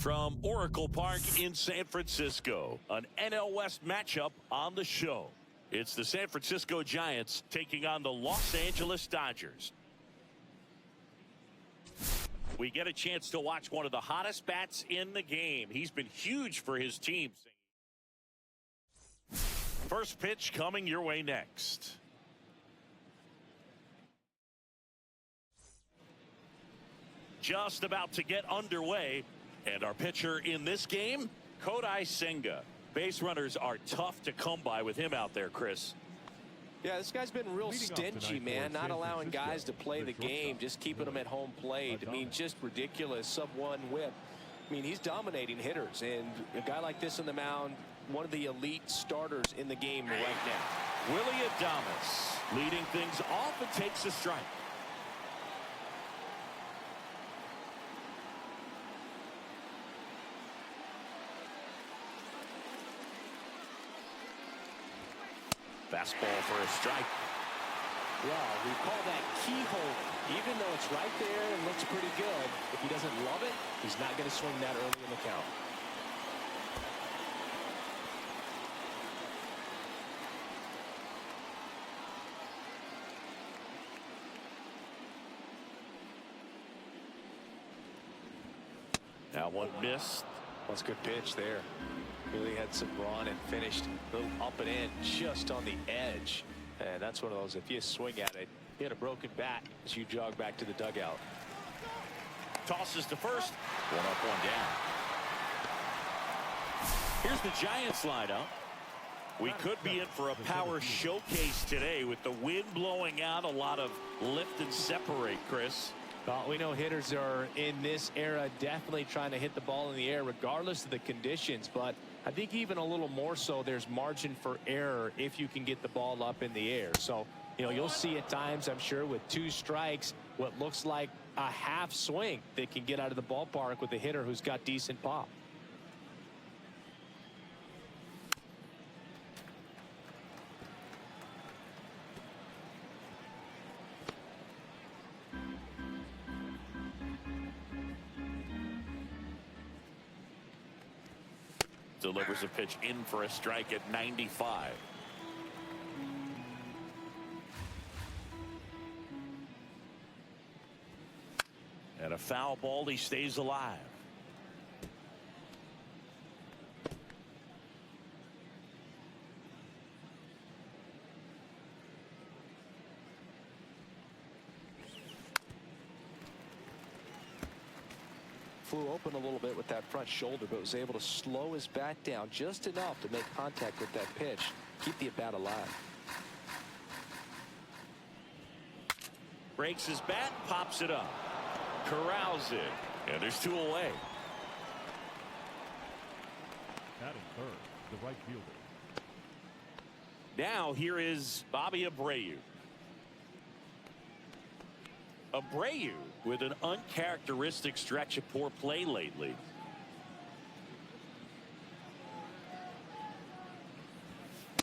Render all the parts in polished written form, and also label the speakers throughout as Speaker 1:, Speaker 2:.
Speaker 1: From Oracle Park in San Francisco, an NL West matchup on the show. It's the San Francisco Giants taking on the Los Angeles Dodgers. We get a chance to watch one of the hottest bats in the game. He's been huge for his team. First pitch coming your way next. Just about to get underway. And our pitcher in this game, Senga. Base runners are tough to come by with him out there, Chris.
Speaker 2: Yeah, this guy's been real stingy, man, not allowing guys to play the game, just keeping them at home plate. I mean, just ridiculous, sub-1 whip. I mean, he's dominating hitters, and a guy like this on the mound, one of the elite starters in the game right now.
Speaker 1: Willie Adames leading things off and takes a strike. Fastball for a strike.
Speaker 2: Yeah, we call that keyhole. Even though it's right there and looks pretty good, if he doesn't love it, he's not going to swing that early in the count.
Speaker 1: Now one missed.
Speaker 2: That's a good pitch there. Really had some run and finished a little up and in just on the edge. And that's one of those, if you swing at it, hit a broken bat as you jog back to the dugout.
Speaker 1: Tosses to first. One up, one down. Here's the Giants lineup. We could be in for a power showcase today with the wind blowing out, a lot of lift and separate, Chris.
Speaker 2: Well, we know hitters are in this era definitely trying to hit the ball in the air regardless of the conditions, but I think even a little more so there's margin for error if you can get the ball up in the air. So, you know, you'll see at times, I'm sure, with 2 strikes, what looks like a half swing that can get out of the ballpark with a hitter who's got decent pop.
Speaker 1: Delivers a pitch in for a strike at 95. And a foul ball, he stays alive.
Speaker 2: Flew open a little bit with that front shoulder, but was able to slow his bat down just enough to make contact with that pitch, keep the at-bat alive.
Speaker 1: Breaks his bat, pops it up, corrals it, and there's 2 away.
Speaker 3: Batting third, the right fielder.
Speaker 1: Now here is Bobby Abreu. Abreu with an uncharacteristic stretch of poor play lately.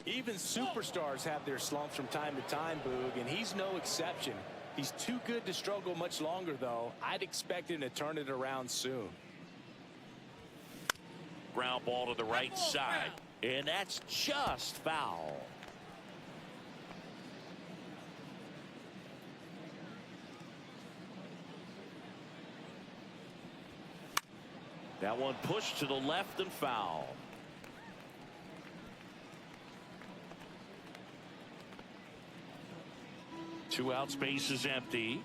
Speaker 2: Even superstars have their slumps from time to time, Boog, and he's no exception. He's too good to struggle much longer, though. I'd expect him to turn it around soon.
Speaker 1: Ground ball to the right side, and that's just foul. That one pushed to the left and foul. Two out, space is empty.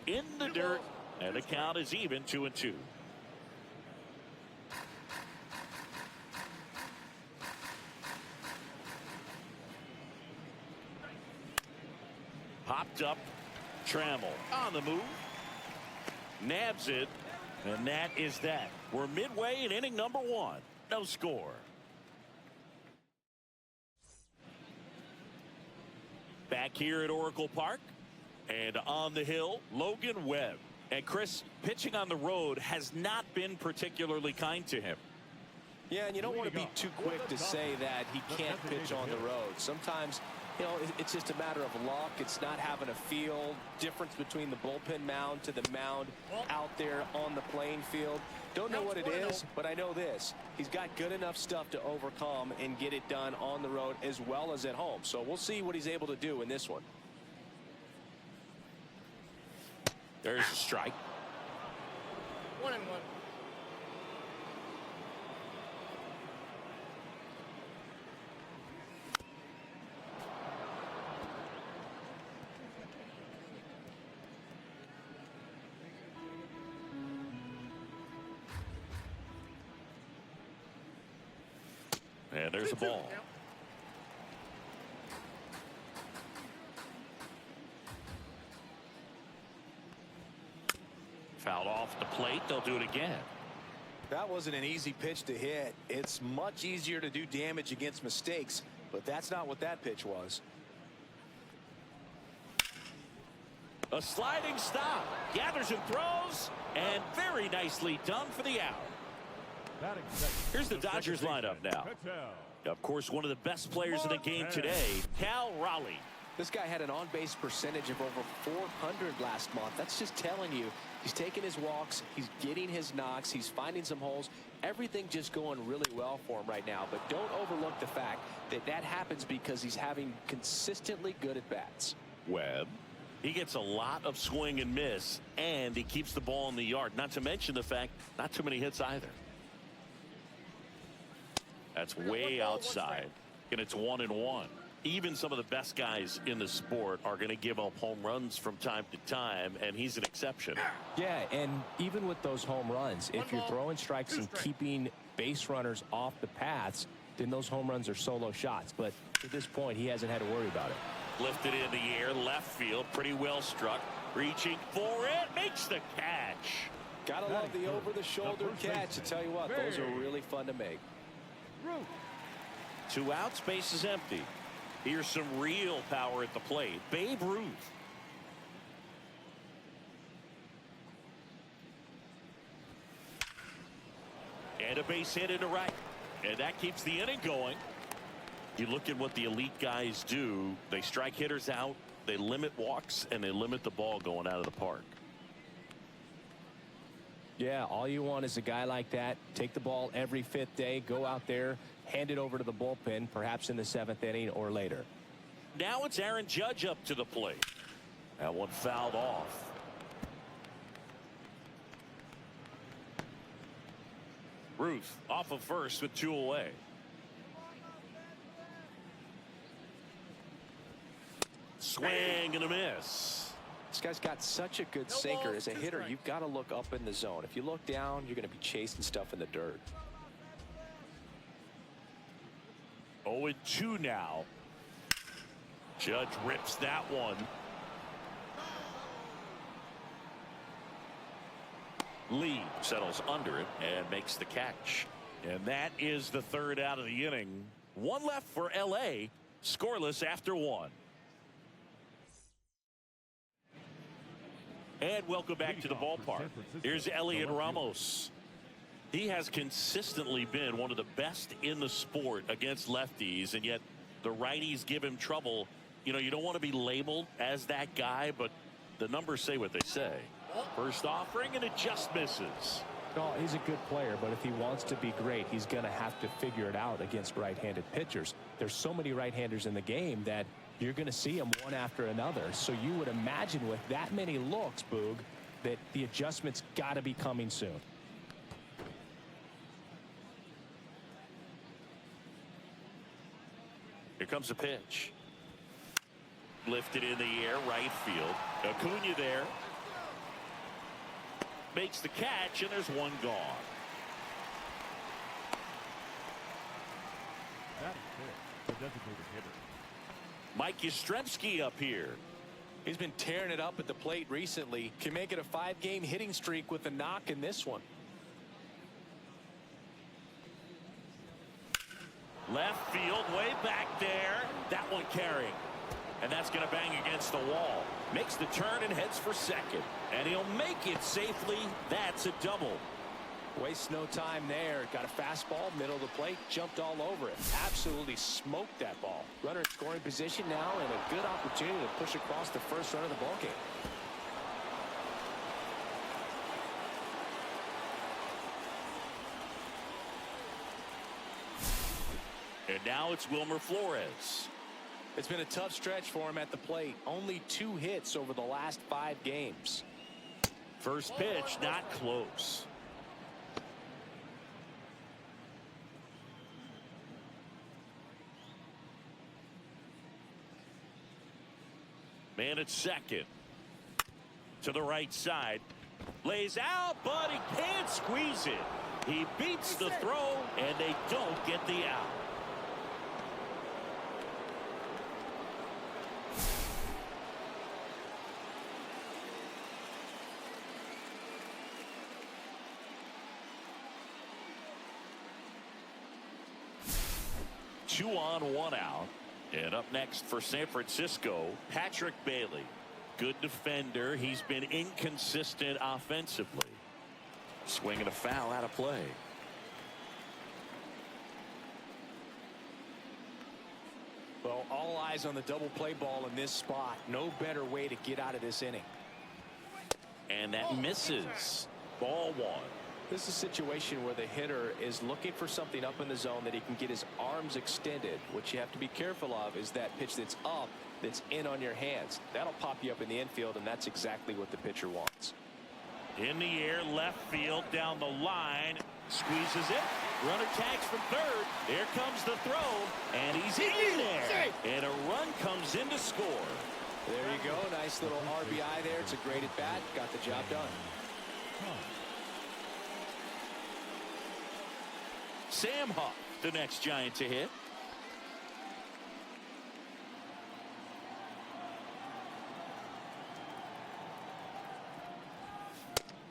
Speaker 1: In the dirt, and the count is even, 2-2. Popped up, Trammell on the move, nabs it, and that is that. We're midway in inning number 1. No score. Back here at Oracle Park, and on the hill, Logan Webb. And Chris, pitching on the road has not been particularly kind to him.
Speaker 2: Yeah, and you don't want to be too quick to say that he can't pitch on the road. Sometimes You know, it's just a matter of luck. It's not having a feel difference between the bullpen mound to the mound out there on the playing field. Don't know what it is, but I know this. He's got good enough stuff to overcome and get it done on the road as well as at home. So we'll see what he's able to do in this one.
Speaker 1: There's a strike.
Speaker 4: 1-1.
Speaker 1: And there's a ball. Fouled off the plate. They'll do it again.
Speaker 2: That wasn't an easy pitch to hit. It's much easier to do damage against mistakes, but that's not what that pitch was.
Speaker 1: A sliding stop. Gathers and throws. And very nicely done for the out. Here's the Dodgers lineup now. Of course, one of the best players in the game today, Cal Raleigh.
Speaker 2: This guy had an on-base percentage of over 400 last month. That's just telling you he's taking his walks, he's getting his knocks, he's finding some holes. Everything just going really well for him right now. But don't overlook the fact that that happens because he's having consistently good at-bats.
Speaker 1: Webb. He gets a lot of swing and miss, and he keeps the ball in the yard. Not to mention the fact, not too many hits either. That's way outside, and it's 1-1. Even some of the best guys in the sport are going to give up home runs from time to time, and he's an exception.
Speaker 2: Yeah, and even with those home runs, if you're throwing strikes and keeping base runners off the paths, then those home runs are solo shots. But at this point, he hasn't had to worry about it.
Speaker 1: Lifted in the air, left field, pretty well struck. Reaching for it, makes the catch.
Speaker 2: Gotta love the over-the-shoulder catch. I tell you what, those are really fun to make.
Speaker 1: 2 outs, base is empty. Here's some real power at the plate. Babe Ruth. And a base hit into right. And that keeps the inning going. You look at what the elite guys do. They strike hitters out, they limit walks, and they limit the ball going out of the park.
Speaker 2: Yeah, all you want is a guy like that. Take the ball every 5th day, go out there, hand it over to the bullpen, perhaps in the 7th inning or later.
Speaker 1: Now it's Aaron Judge up to the plate. That one fouled off. Ruth off of first with 2 away. Swing and a miss.
Speaker 2: This guy's got such a good sinker. As a hitter, you've got to look up in the zone. If you look down, you're going to be chasing stuff in the dirt.
Speaker 1: 0-2 now. Judge rips that one. Lee settles under it and makes the catch. And that is the 3rd out of the inning. 1 left for LA. Scoreless after 1. And welcome back to the ballpark. Here's Elliot Ramos. He has consistently been one of the best in the sport against lefties, and yet the righties give him trouble. You know, you don't want to be labeled as that guy, but the numbers say what they say. First offering, and it just misses.
Speaker 2: No, he's a good player, but if he wants to be great, he's going to have to figure it out against right-handed pitchers. There's so many right-handers in the game that you're going to see them one after another. So you would imagine with that many looks, Boog, that the adjustment's got to be coming soon.
Speaker 1: Here comes a pitch. Lifted in the air, right field. Acuna there. Makes the catch, and there's one gone.
Speaker 3: That is the designated hitter.
Speaker 1: Mike Yastrzemski up here.
Speaker 2: He's been tearing it up at the plate recently. Can make it a 5-game hitting streak with a knock in this one.
Speaker 1: Left field, way back there. That one carrying. And that's going to bang against the wall. Makes the turn and heads for second. And he'll make it safely. That's a double.
Speaker 2: Wastes no time there. Got a fastball, middle of the plate, jumped all over it. Absolutely smoked that ball. Runner in scoring position now, and a good opportunity to push across the first run of the ball game.
Speaker 1: And now it's Wilmer Flores.
Speaker 2: It's been a tough stretch for him at the plate. Only 2 hits over the last 5 games.
Speaker 1: First pitch, not close. Man at second. To the right side. Lays out, but he can't squeeze it. He beats the throw, and they don't get the out. Two on, 1 out. And up next for San Francisco, Patrick Bailey. Good defender. He's been inconsistent offensively. Swinging a foul out of play.
Speaker 2: Well, all eyes on the double play ball in this spot. No better way to get out of this inning.
Speaker 1: And that misses. Ball 1.
Speaker 2: This is a situation where the hitter is looking for something up in the zone that he can get his arms extended. What you have to be careful of is that pitch that's up, that's in on your hands. That'll pop you up in the infield, and that's exactly what the pitcher wants.
Speaker 1: In the air, left field, down the line. Squeezes it. Runner tags from third. There comes the throw, and he's in there. And a run comes in to score.
Speaker 2: There you go. Nice little RBI there. It's a great at bat. Got the job done.
Speaker 1: Sam Huff, the next Giant to hit.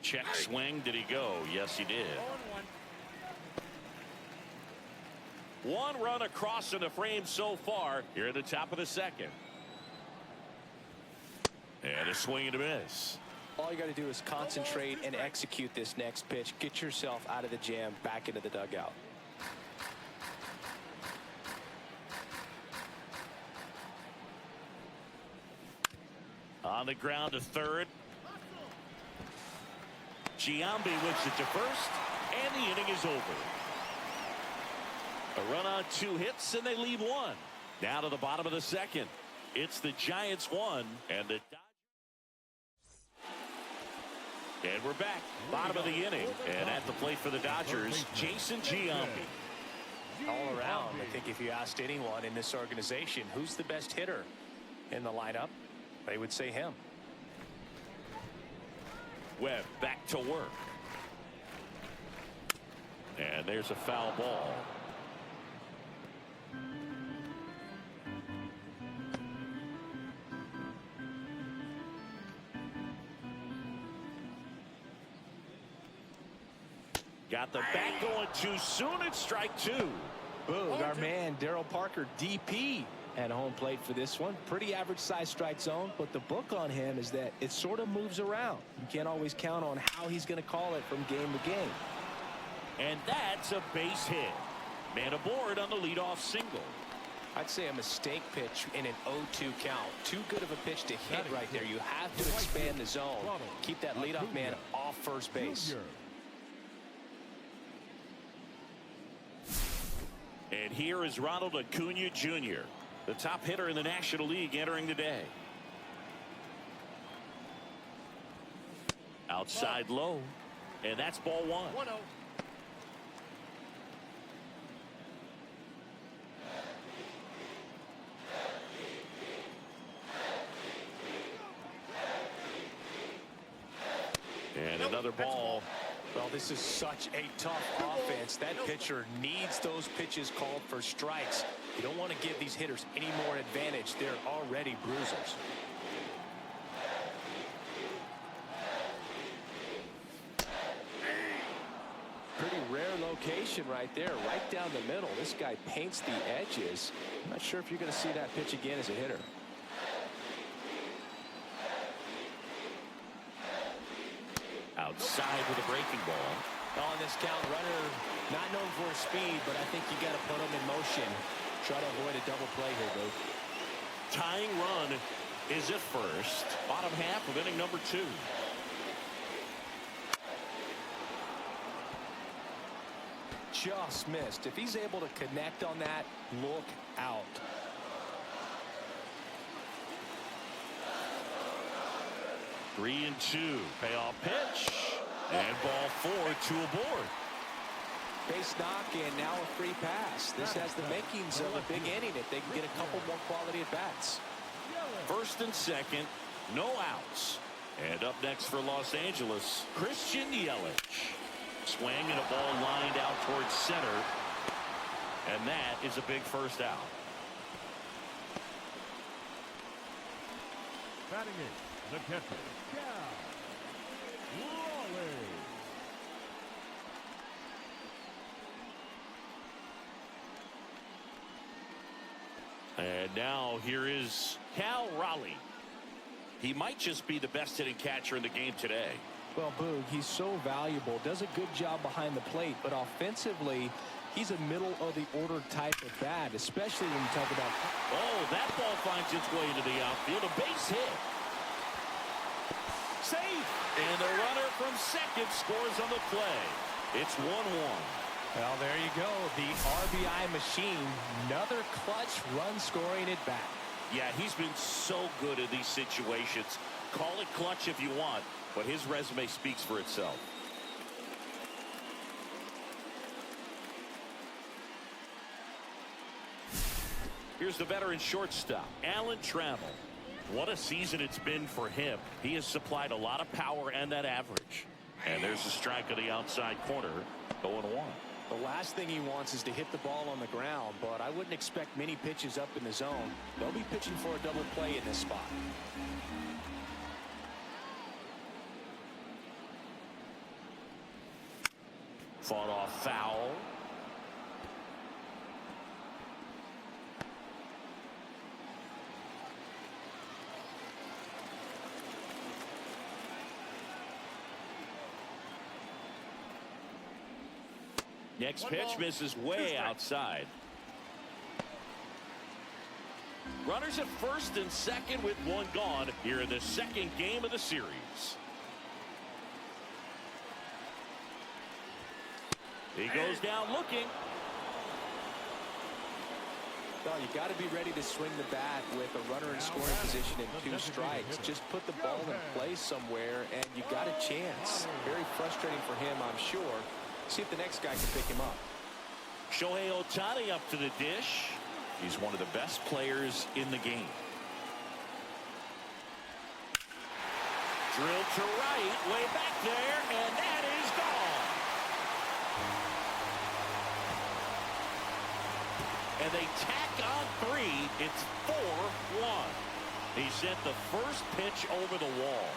Speaker 1: Check swing. Did he go? Yes, he did. 1 run across in the frame so far here at the top of the second. And a swing and a miss.
Speaker 2: All you got to do is concentrate and execute this next pitch. Get yourself out of the jam, back into the dugout.
Speaker 1: On the ground to third. Giambi whips it to first, and the inning is over. A run on 2 hits, and they leave 1. Now to the bottom of the second. It's the Giants 1, and the Dodgers. And we're back, bottom of the inning, and at the plate for the Dodgers, Jason Giambi.
Speaker 2: All around, I think if you asked anyone in this organization who's the best hitter in the lineup, they would say him.
Speaker 1: Webb back to work. And there's a foul ball. Got the bat going too soon. It's strike 2.
Speaker 2: Boog, our man Daryl Parker, DP, at home plate for this one. Pretty average size strike zone, but the book on him is that it sort of moves around. You can't always count on how he's going to call it from game to game.
Speaker 1: And that's a base hit. Man aboard on the leadoff single.
Speaker 2: I'd say a mistake pitch in an 0-2 count. Too good of a pitch to hit right there. You have to expand the zone. Keep that leadoff man off first base.
Speaker 1: And here is Ronald Acuna Jr., the top hitter in the National League entering the day. Outside low, and that's ball 1.
Speaker 4: 1-0.
Speaker 1: And another ball.
Speaker 2: Well, this is such a tough offense. That pitcher needs those pitches called for strikes. You don't want to give these hitters any more advantage. They're already bruisers. Pretty rare location right there, right down the middle. This guy paints the edges. I'm not sure if you're going to see that pitch again as a hitter.
Speaker 1: Outside with a breaking ball.
Speaker 2: On this count, runner not known for his speed, but I think you got to put him in motion. Try to avoid a double play here, Luke.
Speaker 1: Tying run is at first. Bottom half of inning number 2.
Speaker 2: Just missed. If he's able to connect on that, look out.
Speaker 1: Three and 2. Payoff pitch. And ball 4, 2 aboard.
Speaker 2: Base knock and now a free pass. This has the makings of a big inning if they can get a couple more quality at bats.
Speaker 1: First and second, no outs. And up next for Los Angeles, Christian Yelich. Swing and a ball lined out towards center. And that is a big first out.
Speaker 3: Batting it, the catcher,
Speaker 1: And now here is Cal Raleigh. He might just be the best hitting catcher in the game today.
Speaker 2: Well, Boog, he's so valuable, does a good job behind the plate, but offensively, he's a middle of the order type of bat, especially when you talk about.
Speaker 1: Oh, that ball finds its way into the outfield. A base hit. Safe. And the runner from second scores on the play. It's 1-1.
Speaker 2: Well, there you go. The RBI machine. Another clutch run scoring at bat.
Speaker 1: Yeah, he's been so good in these situations. Call it clutch if you want, but his resume speaks for itself. Here's the veteran shortstop, Alan Trammell. What a season it's been for him. He has supplied a lot of power and that average. And there's a strike on the outside corner, 0-1.
Speaker 2: The last thing he wants is to hit the ball on the ground, but I wouldn't expect many pitches up in the zone. They'll be pitching for a double play in this spot.
Speaker 1: Fought off foul. Next pitch misses way outside. Runners at first and second with one gone here in the second game of the series. He goes down looking.
Speaker 2: Well, you got to be ready to swing the bat with a runner in scoring position and 2 strikes. Just put the ball in place somewhere and you got a chance. Very frustrating for him, I'm sure. See if the next guy can pick him up.
Speaker 1: Shohei Ohtani up to the dish. He's one of the best players in the game. Drilled to right, way back there, and that is gone. And they tack on 3. It's 4-1. He sent the first pitch over the wall.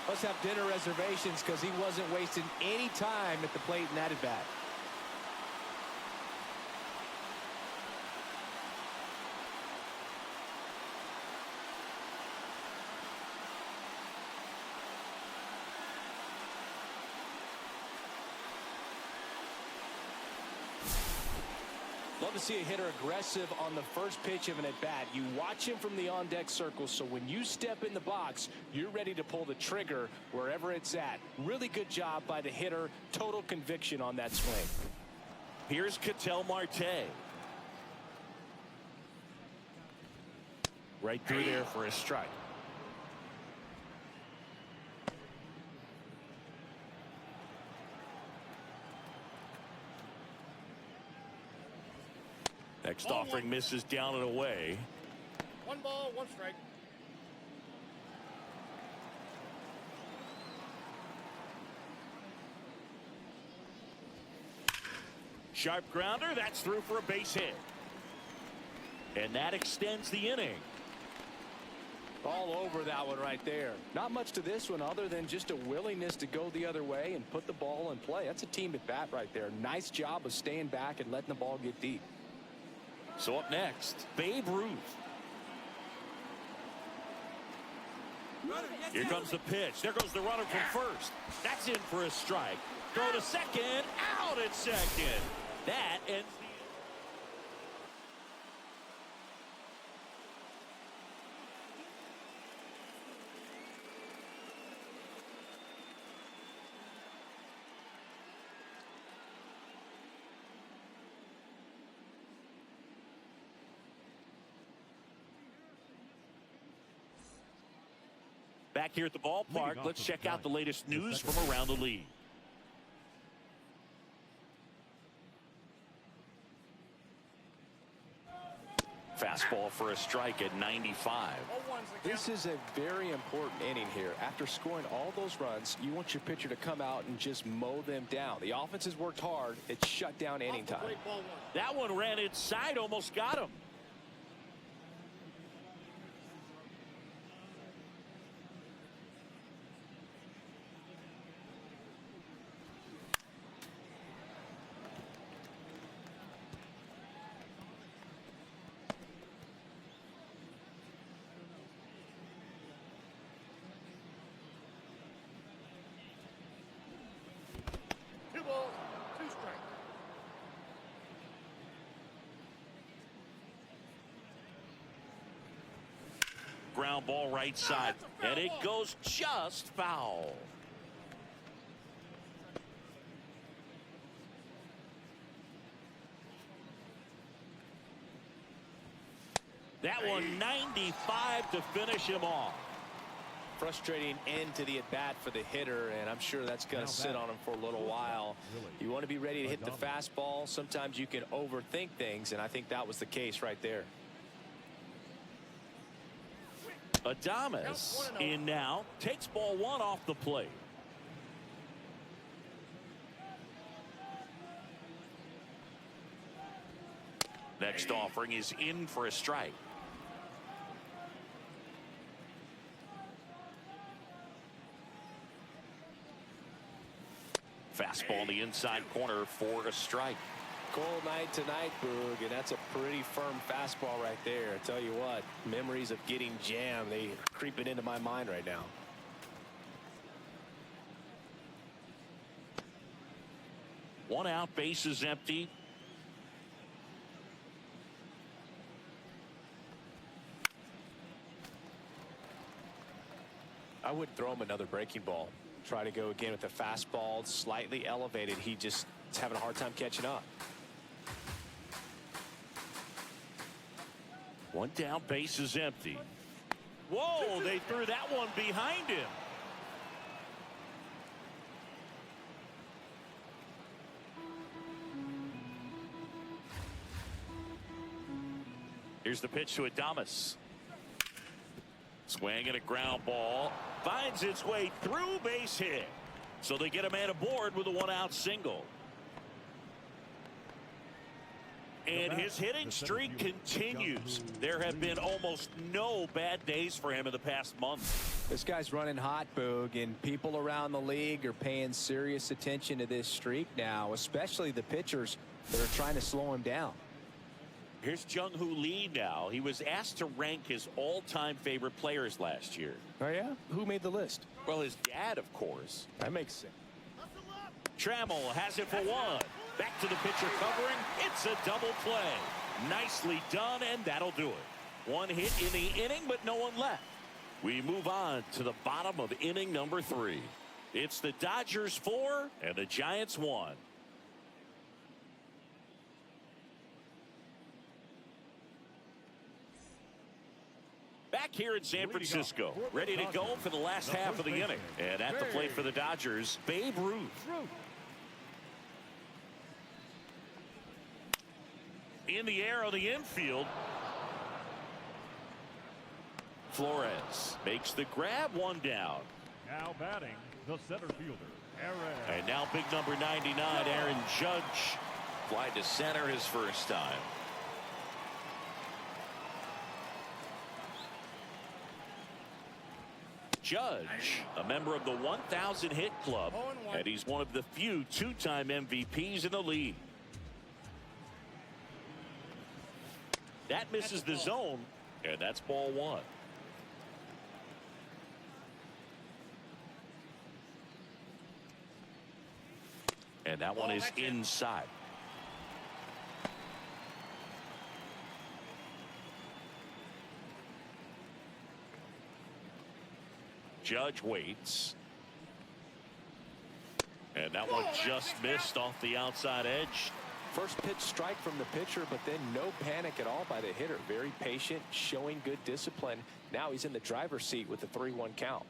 Speaker 2: Must have dinner reservations because he wasn't wasting any time at the plate in that at bat. Love to see a hitter aggressive on the first pitch of an at-bat. You watch him from the on-deck circle, so when you step in the box, you're ready to pull the trigger wherever it's at. Really good job by the hitter. Total conviction on that swing.
Speaker 1: Here's Ketel Marte. Right through there for a strike. Next offering misses down and away.
Speaker 4: 1 ball, 1 strike.
Speaker 1: Sharp grounder, that's through for a base hit. And that extends the inning.
Speaker 2: All over that one right there. Not much to this one other than just a willingness to go the other way and put the ball in play. That's a team at bat right there. Nice job of staying back and letting the ball get deep.
Speaker 1: So up next, Babe Ruth. Here comes the pitch. There goes the runner from first. That's in for a strike. Throw to second. Out at second. That ends the... Back here at the ballpark, let's check out the latest news from around the league. Fastball for a strike at 95.
Speaker 2: This is a very important inning here. After scoring all those runs, you want your pitcher to come out and just mow them down. The offense has worked hard. It's shut down inning time.
Speaker 1: That one ran inside, almost got him. Ground ball right side, and it goes just foul. That one 95 to finish him off.
Speaker 2: Frustrating end to the at-bat for the hitter, and I'm sure that's going to sit on him for a little while. You want to be ready to hit the fastball. Sometimes you can overthink things, and I think that was the case right there.
Speaker 1: Adames in now, takes ball one off the plate. Next offering is in for a strike. Fastball in the inside corner for a strike.
Speaker 2: Cold night tonight, Boog, and that's a pretty firm fastball right there. I tell you what, memories of getting jammed, they are creeping into my mind right now.
Speaker 1: One out, base is empty.
Speaker 2: I would throw him another breaking ball. Try to go again with the fastball, slightly elevated. He just is having a hard time catching up.
Speaker 1: One down, base is empty. Whoa, they threw that one behind him. Here's the pitch to Adames. Swing and a ground ball. Finds its way through, base hit. So they get a man aboard with a one-out single. And his hitting streak continues. There have been almost no bad days for him in the past month.
Speaker 2: This guy's running hot, Boog, and people around the league are paying serious attention to this streak now, especially the pitchers that are trying to slow him down.
Speaker 1: Here's Jung-Hoo Lee now. He was asked to rank his all-time favorite players last year.
Speaker 2: Oh, yeah? Who made the list?
Speaker 1: Well, his dad, of course.
Speaker 2: That makes sense.
Speaker 1: Trammell has it for one. Back to the pitcher covering. It's a double play. Nicely done, and that'll do it. One hit in the inning, but no one left. We move on to the bottom of inning number 3. It's the Dodgers 4 and the Giants 1. Back here in San Francisco, ready to go for the last half of the inning. And at the plate for the Dodgers, Babe Ruth. In the air on the infield. Flores makes the grab, one down.
Speaker 3: Now batting, the center fielder, Aaron.
Speaker 1: And now big number 99, Aaron Judge. Fly to center his first time. Judge, a member of the 1,000 hit club, and he's one of the few two-time MVPs in the league. That misses the zone, and that's ball one. And that one is inside. Judge waits. And that one just missed off the outside edge.
Speaker 2: First pitch strike from the pitcher, but then no panic at all by the hitter. Very patient, showing good discipline. Now he's in the driver's seat with the 3-1 count.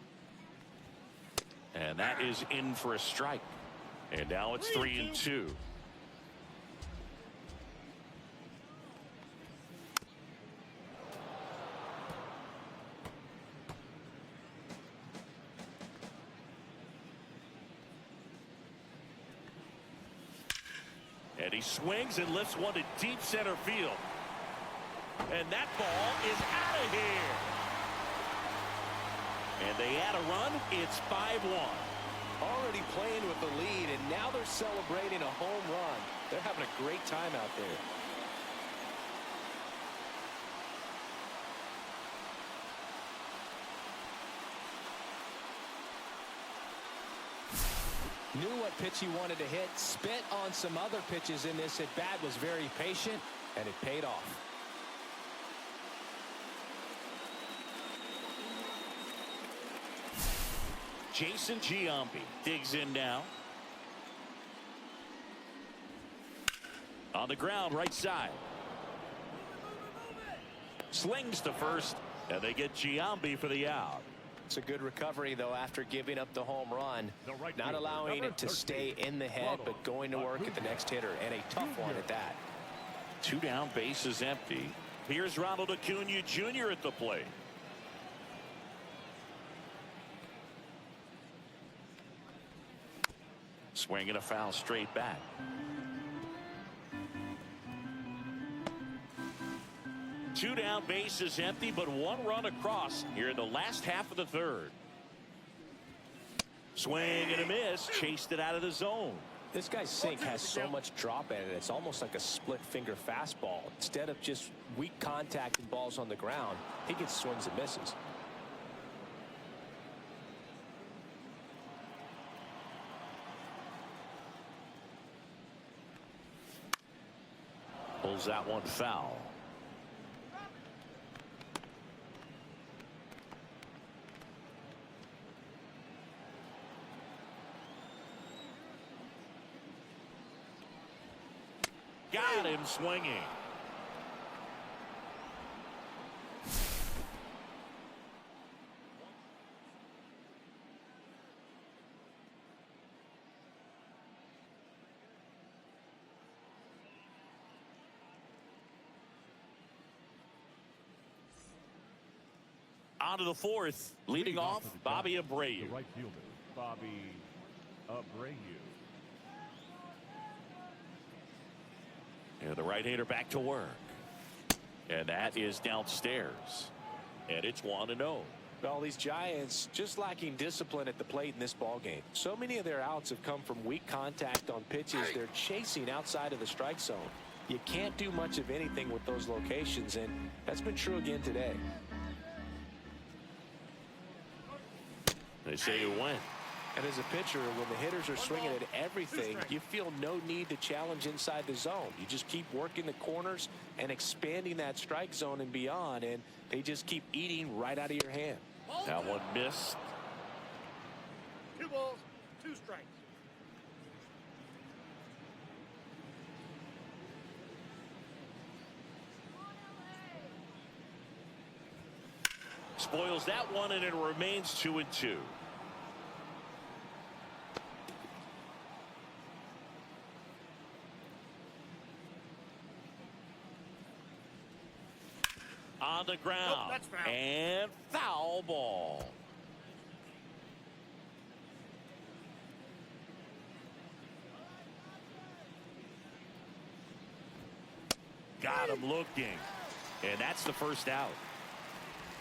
Speaker 1: And that is in for a strike. And now it's 3-2. And he swings and lifts one to deep center field. And that ball is out of here. And they add a run. It's 5-1.
Speaker 2: Already playing with the lead, and now they're celebrating a home run. They're having a great time out there. Knew what pitch he wanted to hit, spit on some other pitches in this at bat, was very patient, and it paid off.
Speaker 1: Jason Giambi digs in now. On the ground, right side. Slings to first, and they get Giambi for the out.
Speaker 2: It's a good recovery, though, after giving up the home run. Not allowing it to stay in the head, but going to work at the next hitter, and a tough one at that.
Speaker 1: 2 down, bases empty. Here's Ronald Acuna Jr. at the plate. Swinging a foul straight back. Two down, bases empty, but 1 run across here in the last half of the third. Swing and a miss, chased it out of the zone.
Speaker 2: This guy's sink has so much drop in it, it's almost like a split finger fastball. Instead of just weak contact and balls on the ground, he gets swings and misses.
Speaker 1: Pulls that one foul. Got him swinging. On to the fourth, leading off Bobby Abreu.
Speaker 3: The right fielder, Bobby Abreu.
Speaker 1: And the right-hander back to work. And that is downstairs. And it's 1-0.
Speaker 2: Well, these Giants just lacking discipline at the plate in this ballgame. So many of their outs have come from weak contact on pitches they're chasing outside of the strike zone. You can't do much of anything with those locations, and that's been true again today.
Speaker 1: They say you win.
Speaker 2: And as a pitcher, when the hitters are swinging at everything, you feel no need to challenge inside the zone. You just keep working the corners and expanding that strike zone and beyond, and they just keep eating right out of your hand.
Speaker 1: That one missed.
Speaker 4: 2 balls, 2 strikes.
Speaker 1: Spoils that one, and it remains 2-2. On the ground.
Speaker 4: That's foul.
Speaker 1: And foul ball. Got him looking. And that's the first out.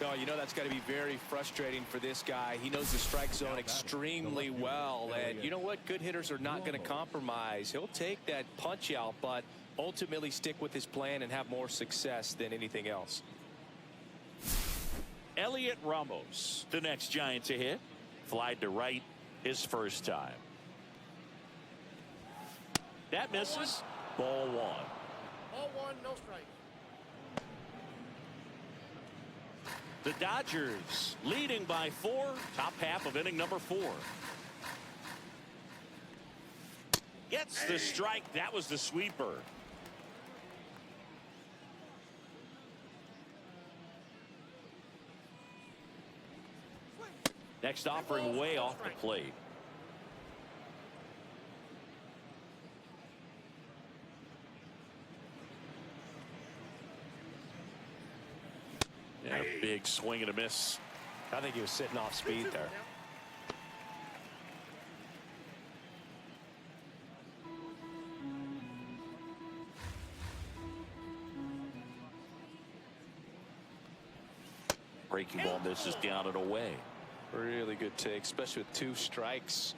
Speaker 2: Oh, you know that's got to be very frustrating for this guy. He knows the strike zone extremely well. And you know what? Good hitters are not going to compromise. He'll take that punch out, but ultimately stick with his plan and have more success than anything else.
Speaker 1: Elliot Ramos, the next Giant to hit. Flied to right his first time. That misses. Ball one.
Speaker 4: Ball one, no strike.
Speaker 1: The Dodgers leading by 4, top half of inning number 4. Gets the strike. That was the sweeper. Next offering way off the plate. Yeah, big swing and a miss.
Speaker 2: I think he was sitting off speed there.
Speaker 1: Breaking ball misses down and away.
Speaker 2: Really good take, especially with 2 strikes.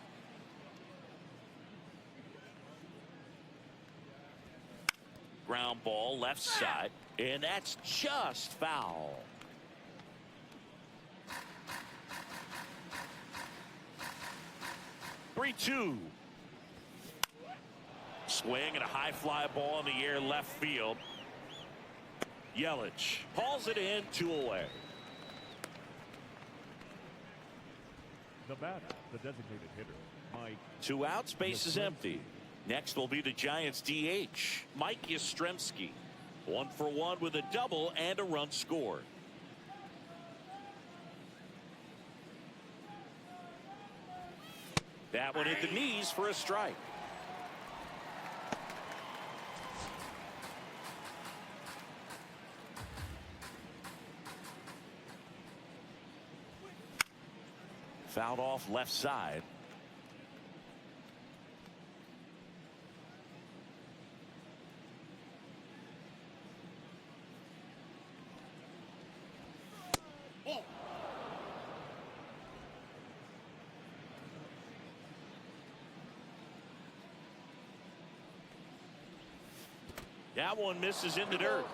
Speaker 1: Ground ball left side, and that's just foul. Three-two. Swing and a high fly ball in the air left field. Yelich hauls it in, 2 away.
Speaker 3: The batter, the designated hitter, Mike.
Speaker 1: 2 outs, base is empty. Next will be the Giants DH, Mike Yastrzemski. 1 for 1 with a double and a run scored. That one hit the knees for a strike. Fouled off left side. That one misses in the dirt.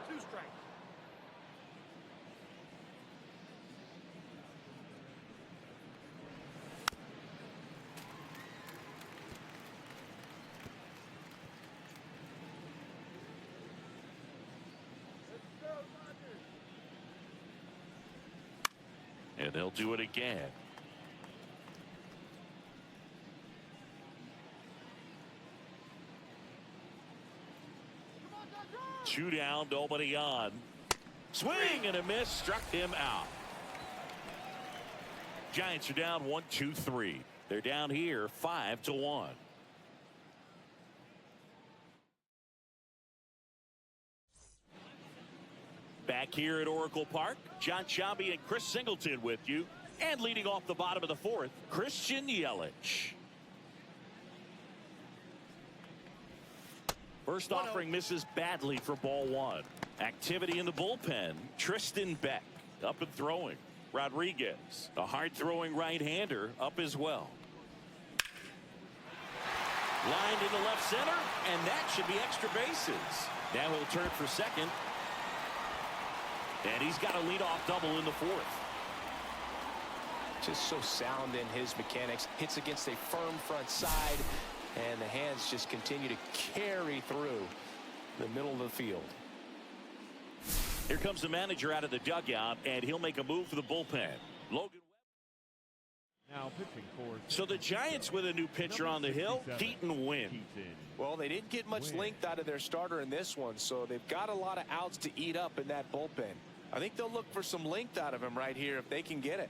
Speaker 4: 2 strikes.
Speaker 1: And they'll do it again. Two down, nobody on. Swing and a miss, struck him out. Giants are down 1-2-3. They're down here 5-1. Back here at Oracle Park, John Sciambi and Chris Singleton with you. And leading off the bottom of the 4th, Christian Yelich. First offering misses badly for ball 1. Activity in the bullpen. Tristan Beck up and throwing. Rodriguez, a hard-throwing right-hander, up as well. Lined into left center, and that should be extra bases. Now he'll turn for second. And he's got a leadoff double in the 4th.
Speaker 2: Just so sound in his mechanics. Hits against a firm front side. And the hands just continue to carry through the middle of the field.
Speaker 1: Here comes the manager out of the dugout, and he'll make a move for the bullpen. Logan.
Speaker 3: Now pitching for.
Speaker 1: So the Giants with a new pitcher on the hill, Keaton Winn.
Speaker 2: Well, they didn't get much length out of their starter in this one, so they've got a lot of outs to eat up in that bullpen. I think they'll look for some length out of him right here if they can get it.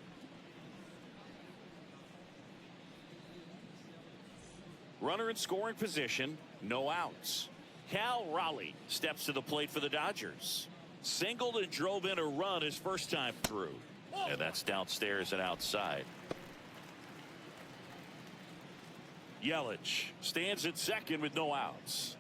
Speaker 1: Runner in scoring position, no outs. Cal Raleigh steps to the plate for the Dodgers. Singled and drove in a run his first time through. And that's downstairs and outside. Yelich stands at second with no outs.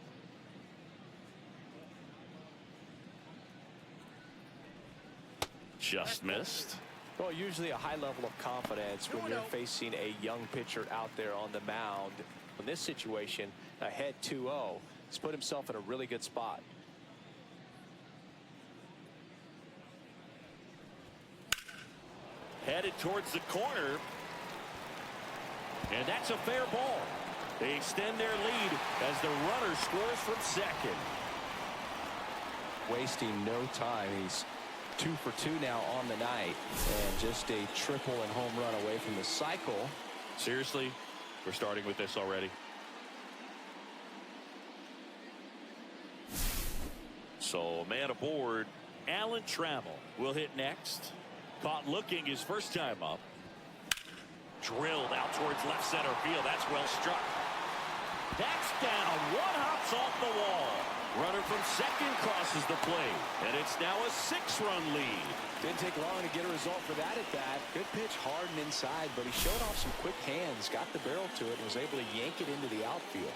Speaker 1: Just missed.
Speaker 2: Well, usually a high level of confidence when you're facing a young pitcher out there on the mound. In this situation, ahead 2-0, he's put himself in a really good spot.
Speaker 1: Headed towards the corner. And that's a fair ball. They extend their lead as the runner scores from second.
Speaker 2: Wasting no time. He's 2 for 2 now on the night, and just a triple and home run away from the cycle.
Speaker 1: Seriously, we're starting with this already. So, man aboard. Alan Trammell will hit next. Caught looking his first time up. Drilled out towards left center field. That's well struck. That's down. One hops off the wall. Runner from second crosses the plate, and it's now a 6-run lead.
Speaker 2: Didn't take long to get a result for that at bat. Good pitch, hard and inside, but he showed off some quick hands, got the barrel to it, and was able to yank it into the outfield.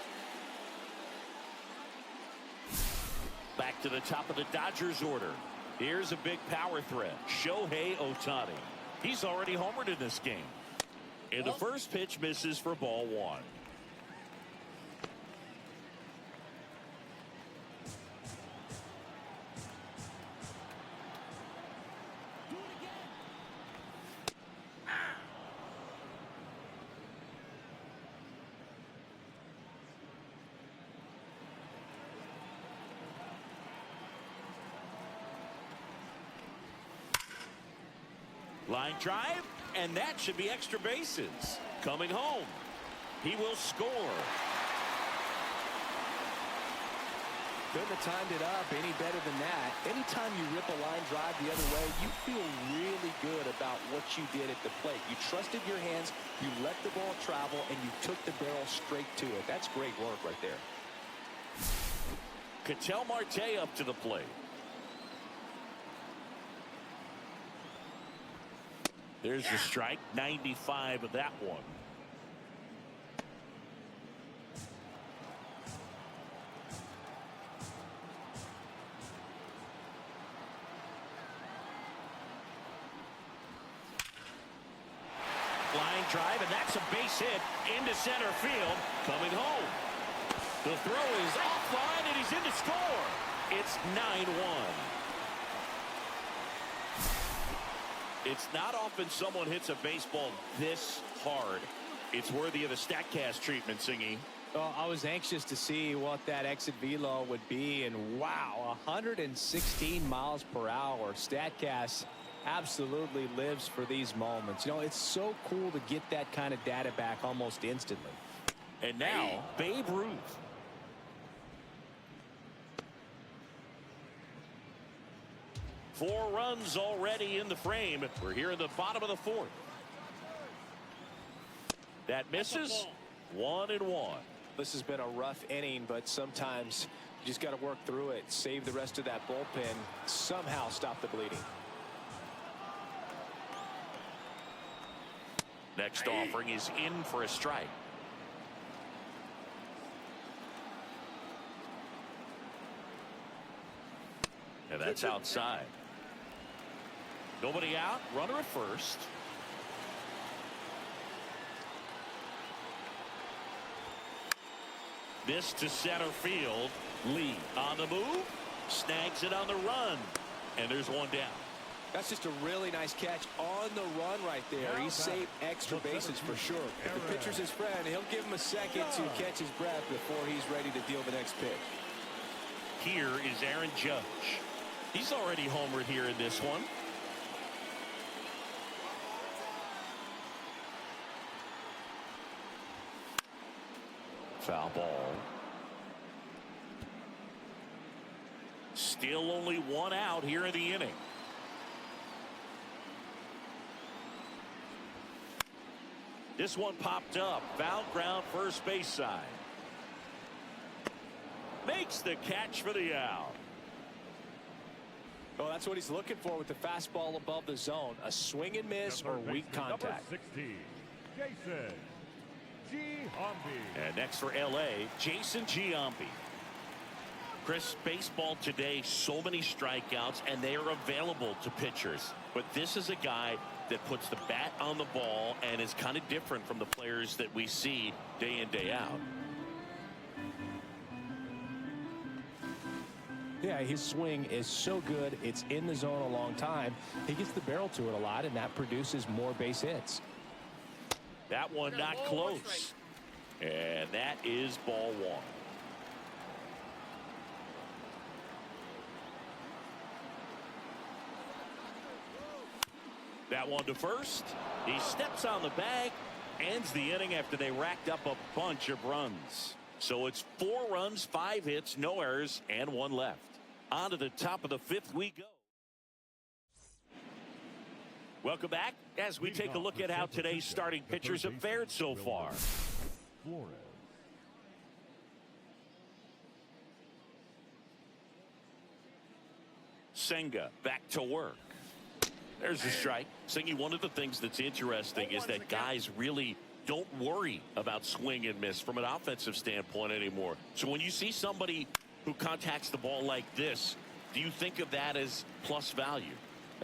Speaker 1: Back to the top of the Dodgers order. Here's a big power threat, Shohei Ohtani. He's already homered in this game. And the first pitch misses for ball 1. Line drive, and that should be extra bases. Coming home, he will score.
Speaker 2: Couldn't have timed it up any better than that. Anytime you rip a line drive the other way, you feel really good about what you did at the plate. You trusted your hands, you let the ball travel, and you took the barrel straight to it. That's great work right there.
Speaker 1: Ketel Marte up to the plate. There's the strike, 95 of that one. Line drive, and that's a base hit into center field. Coming home. The throw is offline, and he's in to score. It's 9-1. It's not often someone hits a baseball this hard. It's worthy of the StatCast treatment, Singy.
Speaker 2: Well, I was anxious to see what that exit velo would be, and wow, 116 miles per hour. StatCast absolutely lives for these moments. You know, it's so cool to get that kind of data back almost instantly.
Speaker 1: And now, Babe Ruth. Four runs already in the frame. We're here in the bottom of the 4th. That misses. 1-1.
Speaker 2: This has been a rough inning, but sometimes you just got to work through it, save the rest of that bullpen, somehow stop the bleeding.
Speaker 1: Next offering is in for a strike. And that's outside. Nobody out. Runner at first. This to center field. Lee on the move. Snags it on the run. And there's one down.
Speaker 2: That's just a really nice catch on the run right there. He saved extra bases for sure. If the pitcher's his friend, he'll give him a second to catch his breath before he's ready to deal the next pitch.
Speaker 1: Here is Aaron Judge. He's already homered here in this one. Foul ball. Still only one out here in the inning. This one popped up. Foul ground, first base side. Makes the catch for the out.
Speaker 2: Well, that's what he's looking for with the fastball above the zone. A swing and miss or weak contact.
Speaker 3: Number 60, Jason Giambi.
Speaker 1: And next for LA, Jason Giambi. Chris, baseball today, so many strikeouts, and they are available to pitchers. But this is a guy that puts the bat on the ball and is kind of different from the players that we see day in, day out.
Speaker 2: Yeah, his swing is so good. It's in the zone a long time. He gets the barrel to it a lot, and that produces more base hits.
Speaker 1: That one not close. And that is ball one. That one to first. He steps on the bag, ends the inning after they racked up a bunch of runs. So it's 4 runs, 5 hits, no errors, and 1 left. On to the top of the 5th we go. Welcome back as we take a look at how today's starting pitchers have fared so far.
Speaker 3: Flores.
Speaker 1: Senga back to work. There's the strike. Singy, one of the things that's interesting is that guys really don't worry about swing and miss from an offensive standpoint anymore. So when you see somebody who contacts the ball like this, do you think of that as plus value?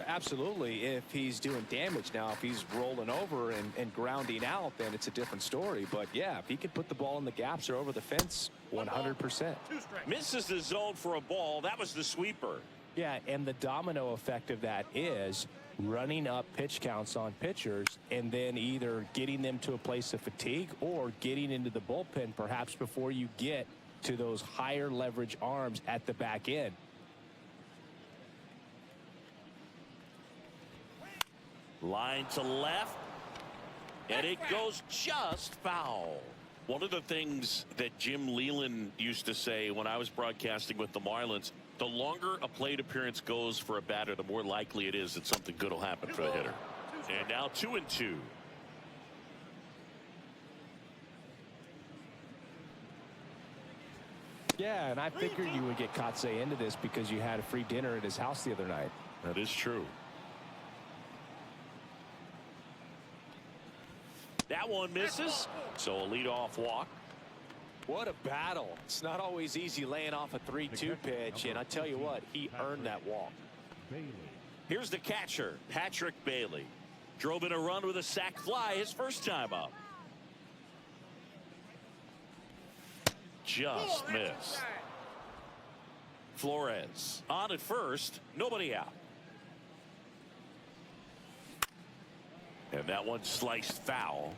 Speaker 2: Absolutely, if he's doing damage. Now, if he's rolling over and grounding out, then it's a different story. But, yeah, if he can put the ball in the gaps or over the fence, 100%.
Speaker 1: Misses the zone for a ball. That was the sweeper.
Speaker 2: Yeah, and the domino effect of that is running up pitch counts on pitchers and then either getting them to a place of fatigue or getting into the bullpen perhaps before you get to those higher leverage arms at the back end.
Speaker 1: Line to left, and it goes just foul. One of the things that Jim Leland used to say when I was broadcasting with the Marlins, the longer a plate appearance goes for a batter, the more likely it is that something good will happen for the hitter. And now 2-2.
Speaker 2: Yeah, and I figured you would get Kotsay into this because you had a free dinner at his house the other night.
Speaker 1: That is true. That one misses, so a leadoff walk.
Speaker 2: What a battle. It's not always easy laying off a 3-2 pitch, and I tell you what, he earned that walk.
Speaker 1: Here's the catcher, Patrick Bailey. Drove in a run with a sac fly his first time up. Just missed. Flores on at first, nobody out. And that one sliced foul.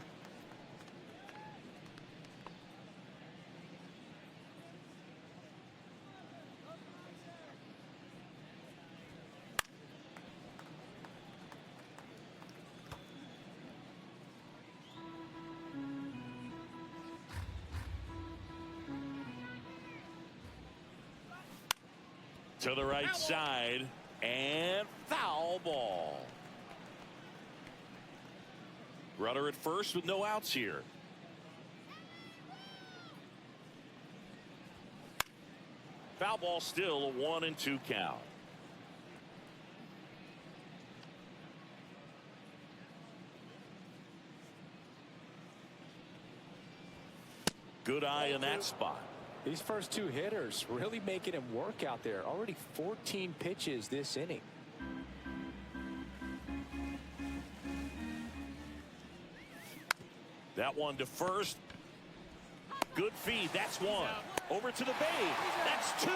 Speaker 1: To the right side, and foul ball. Runner at first with no outs here. Foul ball, still a 1-2 count. Good eye in that spot.
Speaker 2: These first 2 hitters really making him work out there. Already 14 pitches this inning.
Speaker 1: That one to first. Good feed. That's 1. Over to the base. That's 2.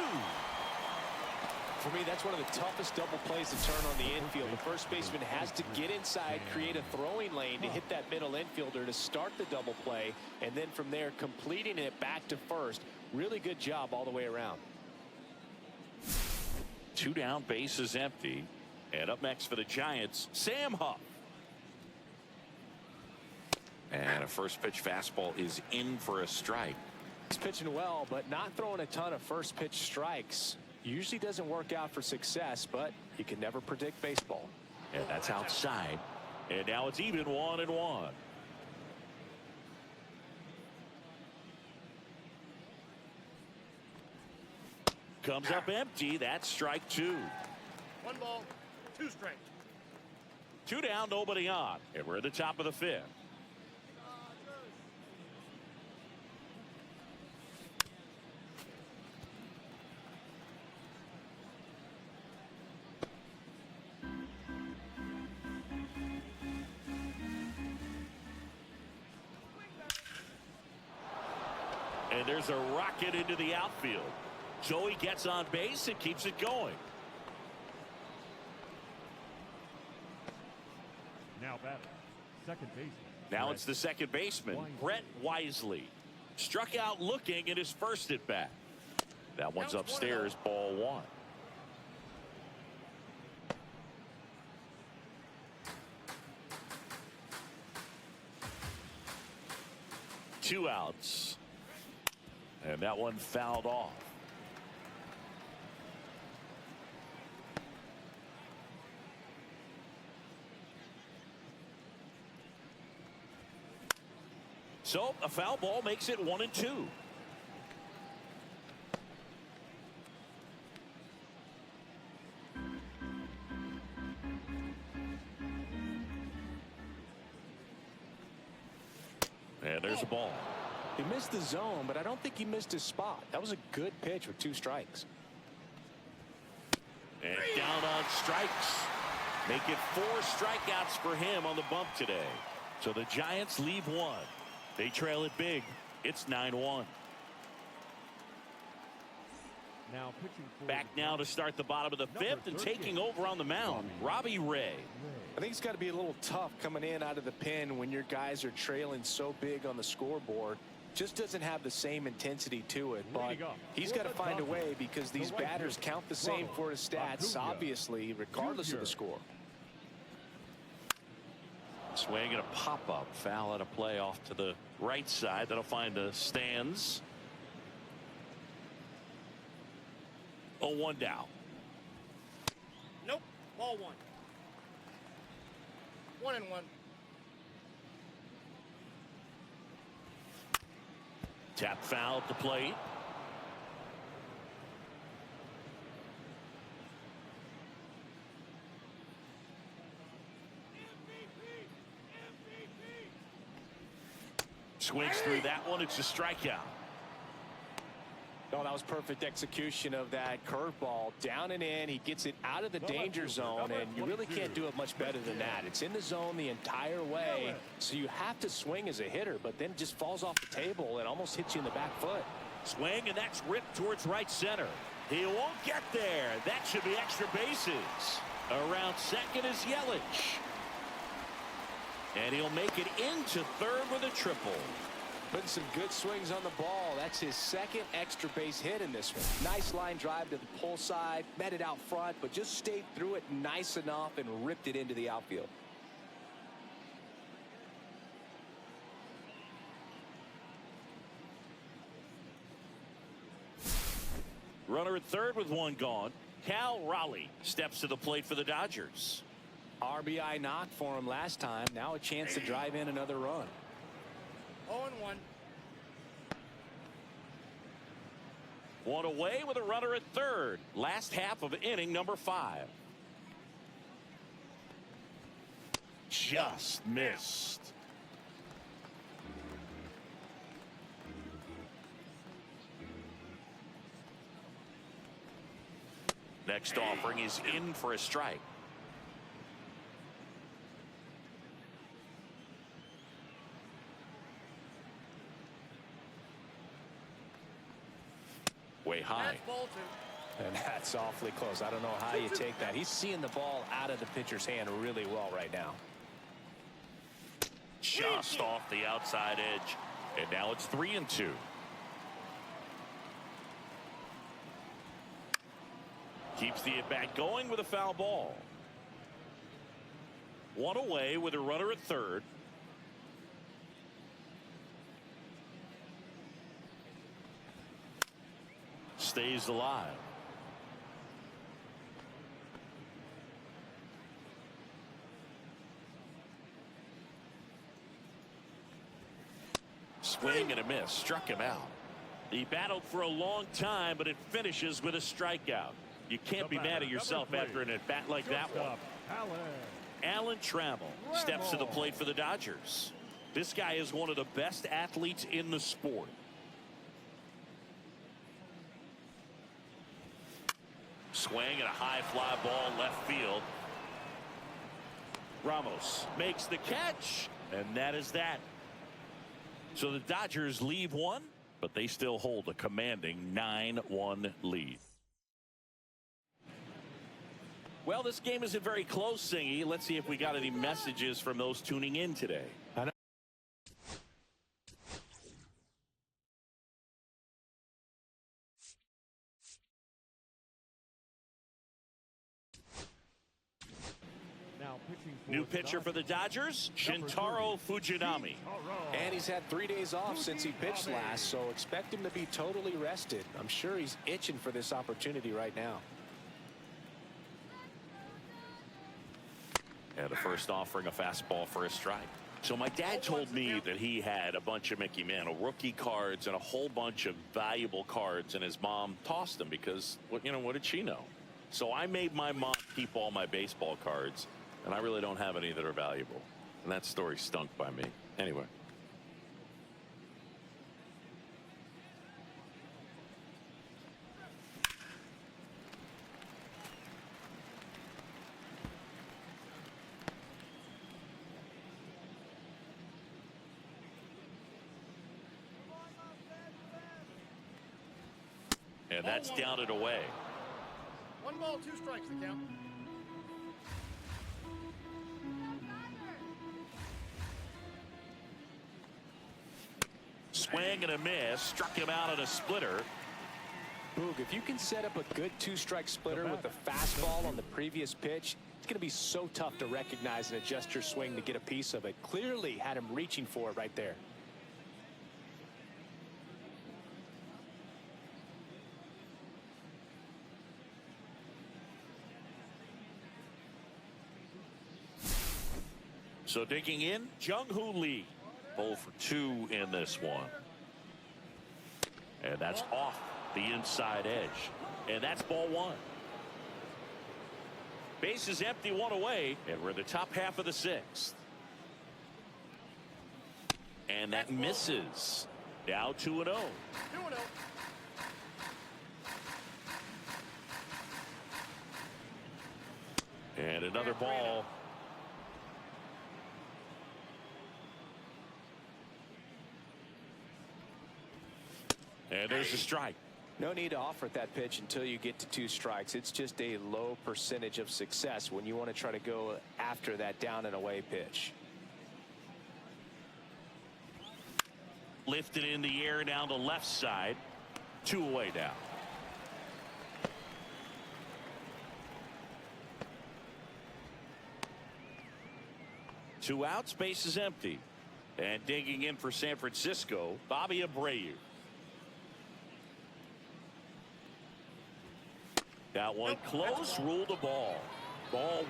Speaker 2: For me, that's one of the toughest double plays to turn on the infield. The first baseman has to get inside, create a throwing lane to hit that middle infielder to start the double play, and then from there completing it back to first. Really good job all the way around.
Speaker 1: 2 down, base is empty. And up next for the Giants, Sam Huff. And a first pitch fastball is in for a strike.
Speaker 2: He's pitching well, but not throwing a ton of first pitch strikes. Usually doesn't work out for success, but you can never predict baseball.
Speaker 1: And that's outside. And now it's even 1-1. Comes up empty. That's strike 2.
Speaker 4: 1 ball, 2 strikes.
Speaker 1: 2 down, nobody on. And we're at the top of the 5th. And there's a rocket into the outfield. Joey gets on base and keeps it going.
Speaker 3: Now batting, second baseman.
Speaker 1: Now it's the second baseman, Brett Wisely. Struck out looking at his first at bat. That one's upstairs, ball one. Two outs. And that one fouled off. So a foul ball makes it 1-2. And there's a ball.
Speaker 2: He missed the zone, but I don't think he missed his spot. That was a good pitch with 2 strikes.
Speaker 1: And down on strikes. Make it 4 strikeouts for him on the bump today. So the Giants leave 1. They trail it big. It's 9-1.
Speaker 3: Now pitching
Speaker 1: back now to start the bottom of the 5th and taking over on the mound, Robbie Ray.
Speaker 2: I think it's got to be a little tough coming in out of the pen when your guys are trailing so big on the scoreboard. Just doesn't have the same intensity to it, but he's got to find a way because these batters count the same for his stats, obviously, regardless of the score.
Speaker 1: Swing and a pop-up. Foul out of play off to the right side. That'll find the stands. 0-1 down.
Speaker 4: Nope. Ball 1. 1-1.
Speaker 1: Tap foul at the plate. Swings through that one. It's a strikeout.
Speaker 2: No, that was perfect execution of that curveball. Down and in. He gets it out of the danger zone, and you really can't do it much better than that. It's in the zone the entire way, so you have to swing as a hitter, but then it just falls off the table and almost hits you in the back foot.
Speaker 1: Swing, and that's ripped towards right center. He won't get there. That should be extra bases. Around second is Yelich. And he'll make it into third with a triple.
Speaker 2: Putting some good swings on the ball. That's his 2nd extra base hit in this one. Nice line drive to the pull side. Met it out front, but just stayed through it nice enough and ripped it into the outfield.
Speaker 1: Runner at third with 1 gone. Cal Raleigh steps to the plate for the Dodgers.
Speaker 2: RBI knock for him last time. Now a chance to drive in another run.
Speaker 4: 0-1.
Speaker 1: 1 away with a runner at third. Last half of inning number 5. Just missed. Next offering is in for a strike. Way high.
Speaker 4: That's ball 2.
Speaker 2: And that's awfully close. I don't know how you take that. He's seeing the ball out of the pitcher's hand really well right now.
Speaker 1: Just off the outside edge. And now it's 3-2. Keeps the at-bat going with a foul ball. 1 away with a runner at third. Stays alive. Swing and a miss. Struck him out. He battled for a long time, but it finishes with a strikeout. You can't be mad at yourself after an at-bat like that one. Alan Trammell steps to the plate for the Dodgers. This guy is one of the best athletes in the sport. Swing and a high fly ball left field. Ramos makes the catch, and that is that. So the Dodgers leave 1, but they still hold a commanding 9-1 lead. Well, this game isn't very close, Singy. Let's see if we got any messages from those tuning in today. New pitcher for the Dodgers, Shintaro Fujinami.
Speaker 2: And he's had 3 days off since he pitched last, so expect him to be totally rested. I'm sure he's itching for this opportunity right now.
Speaker 1: And the first offering, a fastball for a strike. So my dad told me that he had a bunch of Mickey Mantle rookie cards and a whole bunch of valuable cards, and his mom tossed them because, what did she know? So I made my mom keep all my baseball cards, and I really don't have any that are valuable. And that story stunk by me. Anyway. And that's down and away.
Speaker 4: 1 ball, 2 strikes, the count.
Speaker 1: Swing and a miss. Struck him out on a splitter.
Speaker 2: Boog, if you can set up a good 2-strike splitter with the fastball on the previous pitch, it's going to be so tough to recognize and adjust your swing to get a piece of it. Clearly had him reaching for it right there.
Speaker 1: So digging in, Jung-Hoo Lee. 0 for 2 in this one. And that's off the inside edge. And that's ball 1. Base is empty, 1 away. And we're in the top half of the 6th. And that misses. Now 2-0.
Speaker 4: 2-0.
Speaker 1: And another ball. And there's a strike.
Speaker 2: No need to offer that pitch until you get to 2 strikes. It's just a low percentage of success when you want to try to go after that down and away pitch.
Speaker 1: Lifted in the air down the left side. 2 away now. Two outs, base is empty. And digging in for San Francisco, Bobby Abreu. That one close, ruled a ball. Ball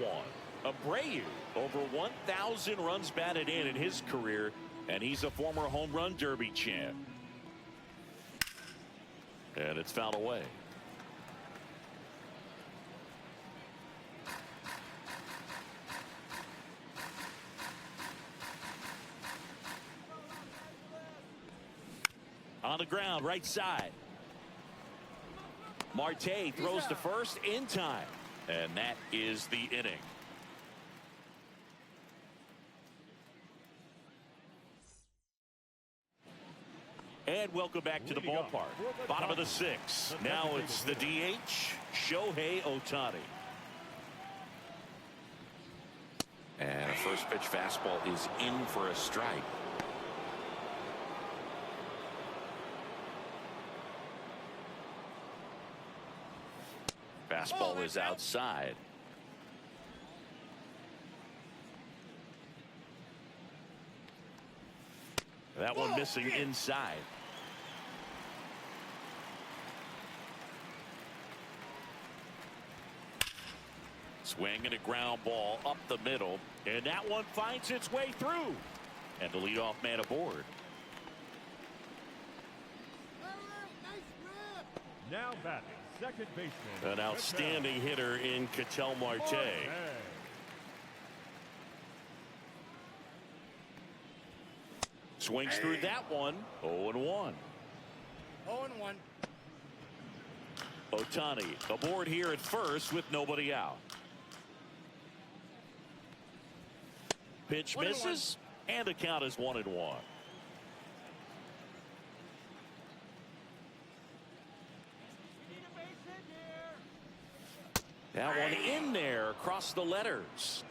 Speaker 1: 1. Abreu, over 1,000 runs batted in his career, and he's a former home run derby champ. And it's fouled away. On the ground, right side. Marte throws to first in time. And that is the inning. And welcome back to the ballpark. Bottom of the 6th. Now it's the DH, Shohei Ohtani. And a first pitch fastball is in for a strike. Fastball is outside. That one missing inside. Swing and a ground ball up the middle. And that one finds its way through. And the leadoff man aboard.
Speaker 3: Now batting, second baseman.
Speaker 1: An outstanding hitter in Ketel Marte. Swings through that one. 0-1.
Speaker 4: 0-1.
Speaker 1: Ohtani aboard here at first with nobody out. Pitch misses, and the count is 1-1. That one in there across the letters.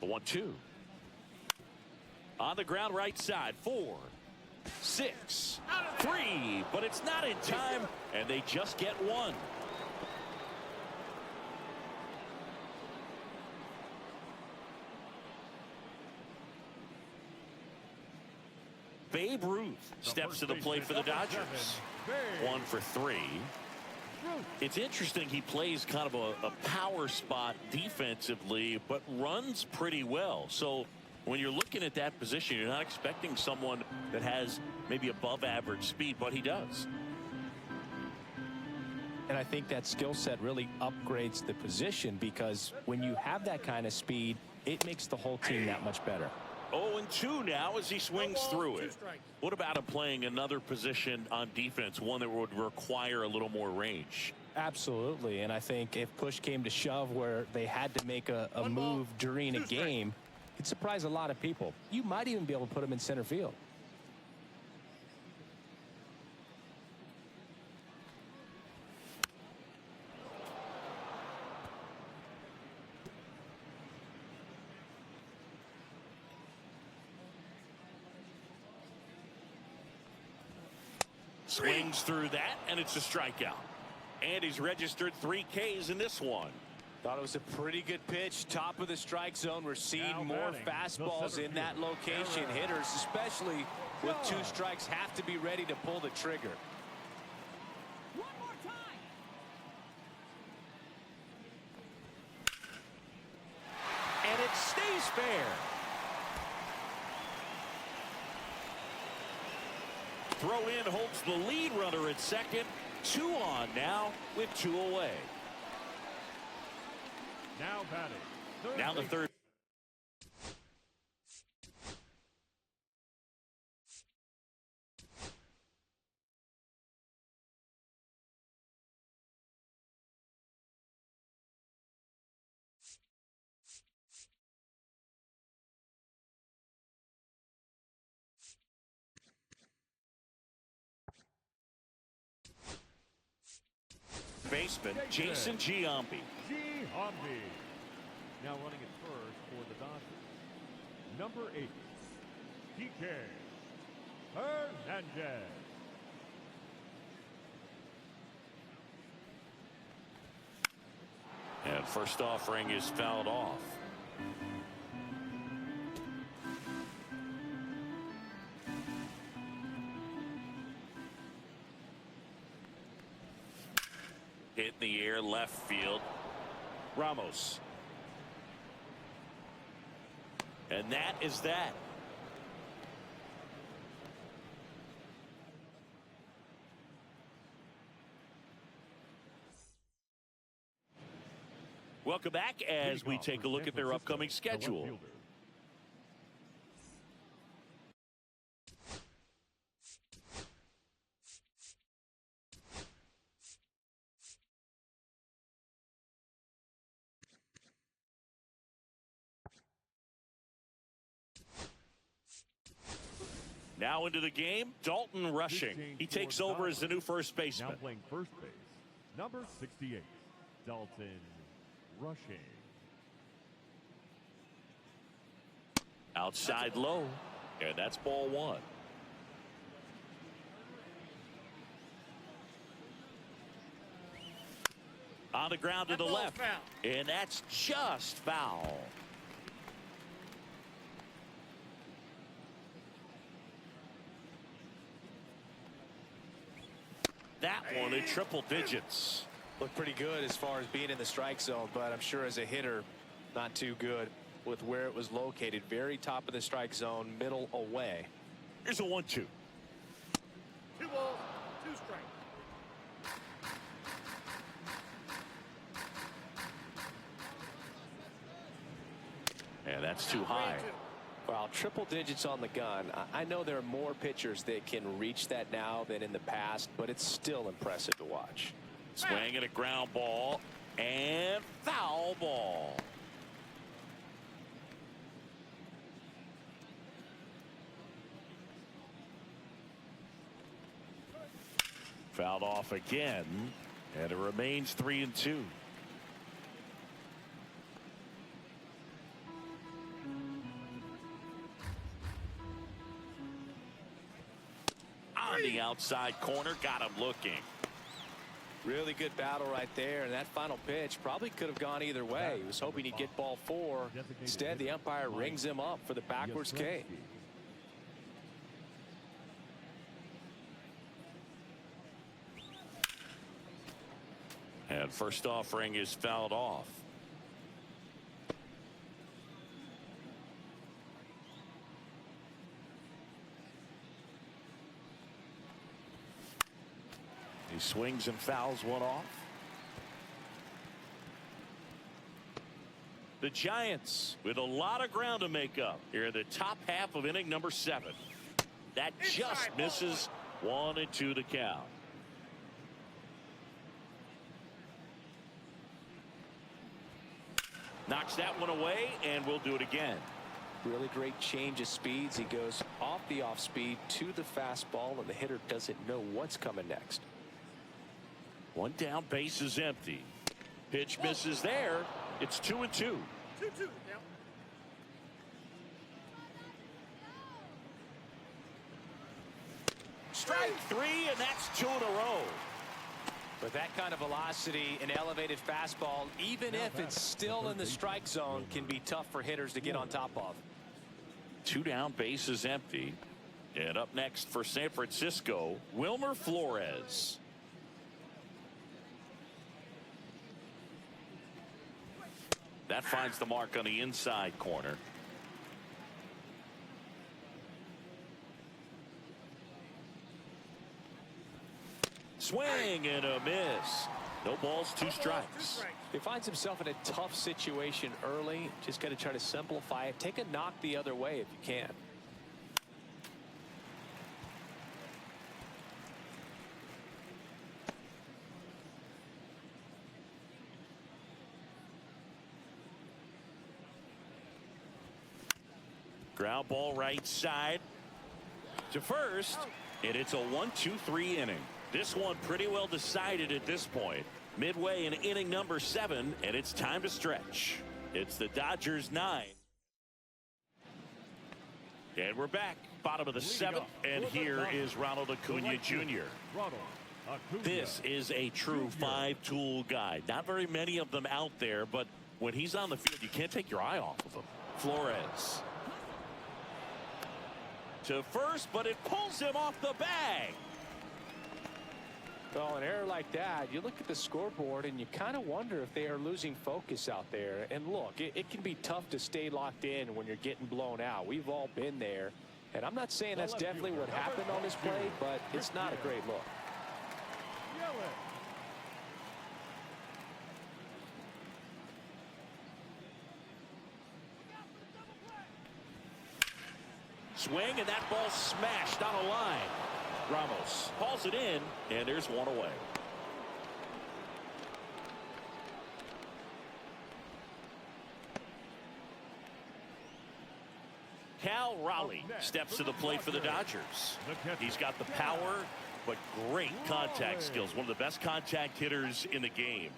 Speaker 1: The 1-2. On the ground right side. 4, 6. 3, but it's not in time, and they just get one. Babe Ruth steps to the plate for the Dodgers. 1 for 3. It's interesting, he plays kind of a power spot defensively, but runs pretty well. So when you're looking at that position, you're not expecting someone that has maybe above average speed, but he does.
Speaker 2: And I think that skill set really upgrades the position, because when you have that kind of speed, it makes the whole team that much better.
Speaker 1: 0-2 now as he swings through it. What about him playing another position on defense, one that would require a little more range?
Speaker 2: Absolutely, and I think if push came to shove where they had to make a move during a game, it'd surprise a lot of people. You might even be able to put him in center field.
Speaker 1: Swings through that, and it's a strikeout. And he's registered 3 Ks in this one.
Speaker 2: Thought it was a pretty good pitch. Top of the strike zone. We're seeing more fastballs in that location. Hitters, especially with 2 strikes, have to be ready to pull the trigger.
Speaker 5: One more time.
Speaker 1: And it stays fair. Throw in holds the lead runner at second. 2 on now with 2 away.
Speaker 3: Now batting.
Speaker 1: Now the third. Baseman Jason Giambi.
Speaker 3: Giambi. Now running at first for the Dodgers. Number 8, PK Hernandez.
Speaker 1: And first offering is fouled off. Hit in the air left field. Ramos. And that is that. Welcome back as we take a look at their upcoming schedule. Now into the game, Dalton rushing. He takes over as the new first baseman.
Speaker 3: Now playing first base, number 68, Dalton rushing.
Speaker 1: Outside low, and that's ball 1. On the ground to the left, and that's just foul. That one in triple digits.
Speaker 2: Looked pretty good as far as being in the strike zone, but I'm sure as a hitter, not too good with where it was located. Very top of the strike zone, middle away.
Speaker 1: Here's a 1-2.
Speaker 4: 2 balls, 2 strikes.
Speaker 1: And that's too high.
Speaker 2: Well, triple digits on the gun. I know there are more pitchers that can reach that now than in the past, but it's still impressive to watch.
Speaker 1: Swing at a ground ball and foul ball. Fouled off again, and it remains 3-2. outside corner, got him looking.
Speaker 2: Really good battle right there, and that final pitch probably could have gone either way. He was hoping he'd get ball 4. Instead, the umpire rings him up for the backwards K.
Speaker 1: And first offering is fouled off. He swings and fouls one off. The Giants with a lot of ground to make up here in the top half of inning number 7. That just misses. 1-2 the count. Knocks that one away, and we'll do it again.
Speaker 2: Really great change of speeds. He goes off the off speed to the fastball, and the hitter doesn't know what's coming next.
Speaker 1: One down, base is empty. Pitch misses there. It's 2-2.
Speaker 4: 2-2 now.
Speaker 1: Strike 3, and that's 2 in a row.
Speaker 2: With that kind of velocity, an elevated fastball, even if it's still in the strike zone, can be tough for hitters to get on top of.
Speaker 1: 2 down, base is empty. And up next for San Francisco, Wilmer Flores. That finds the mark on the inside corner. Swing and a miss. No balls, 2 strikes.
Speaker 2: He finds himself in a tough situation early. Just got to try to simplify it. Take a knock the other way if you can.
Speaker 1: Ground ball right side to first, and it's a 1-2-3 inning. This one pretty well decided at this point. Midway in inning number 7, and it's time to stretch. It's the Dodgers 9. And we're back, bottom of the 7th, and here is Ronald Acuna Jr. This is a true 5-tool guy. Not very many of them out there, but when he's on the field, you can't take your eye off of him. Flores to first, but it pulls him off the bag.
Speaker 2: Well, an error like that, you look at the scoreboard and you kind of wonder if they are losing focus out there. And look, it can be tough to stay locked in when you're getting blown out. We've all been there. And I'm not saying that's definitely what happened on this play, but it's not a great look.
Speaker 1: Swing, and that ball smashed on a line. Ramos hauls it in, and there's one away. Cal Raleigh steps to the plate for the Dodgers. He's got the power, but great contact skills. One of the best contact hitters in the game.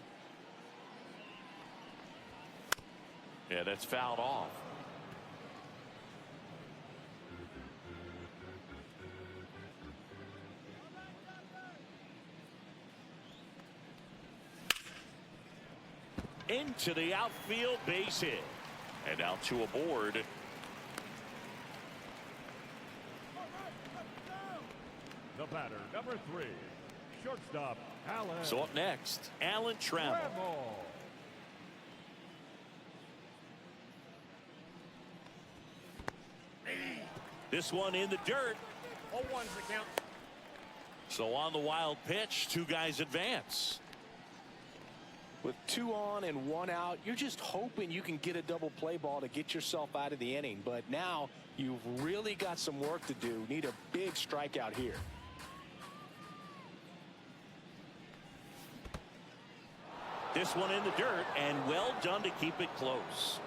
Speaker 1: Yeah, that's fouled off. Into the outfield, base hit. And now 2 aboard.
Speaker 3: The batter, number 3, shortstop, Alan.
Speaker 1: So up next, Alan Trammell. This one in the dirt.
Speaker 4: 0-1's the count.
Speaker 1: So on the wild pitch, 2 guys advance.
Speaker 2: With 2 on and 1 out, you're just hoping you can get a double play ball to get yourself out of the inning. But now you've really got some work to do. Need a big strikeout here.
Speaker 1: This one in the dirt, and well done to keep it close.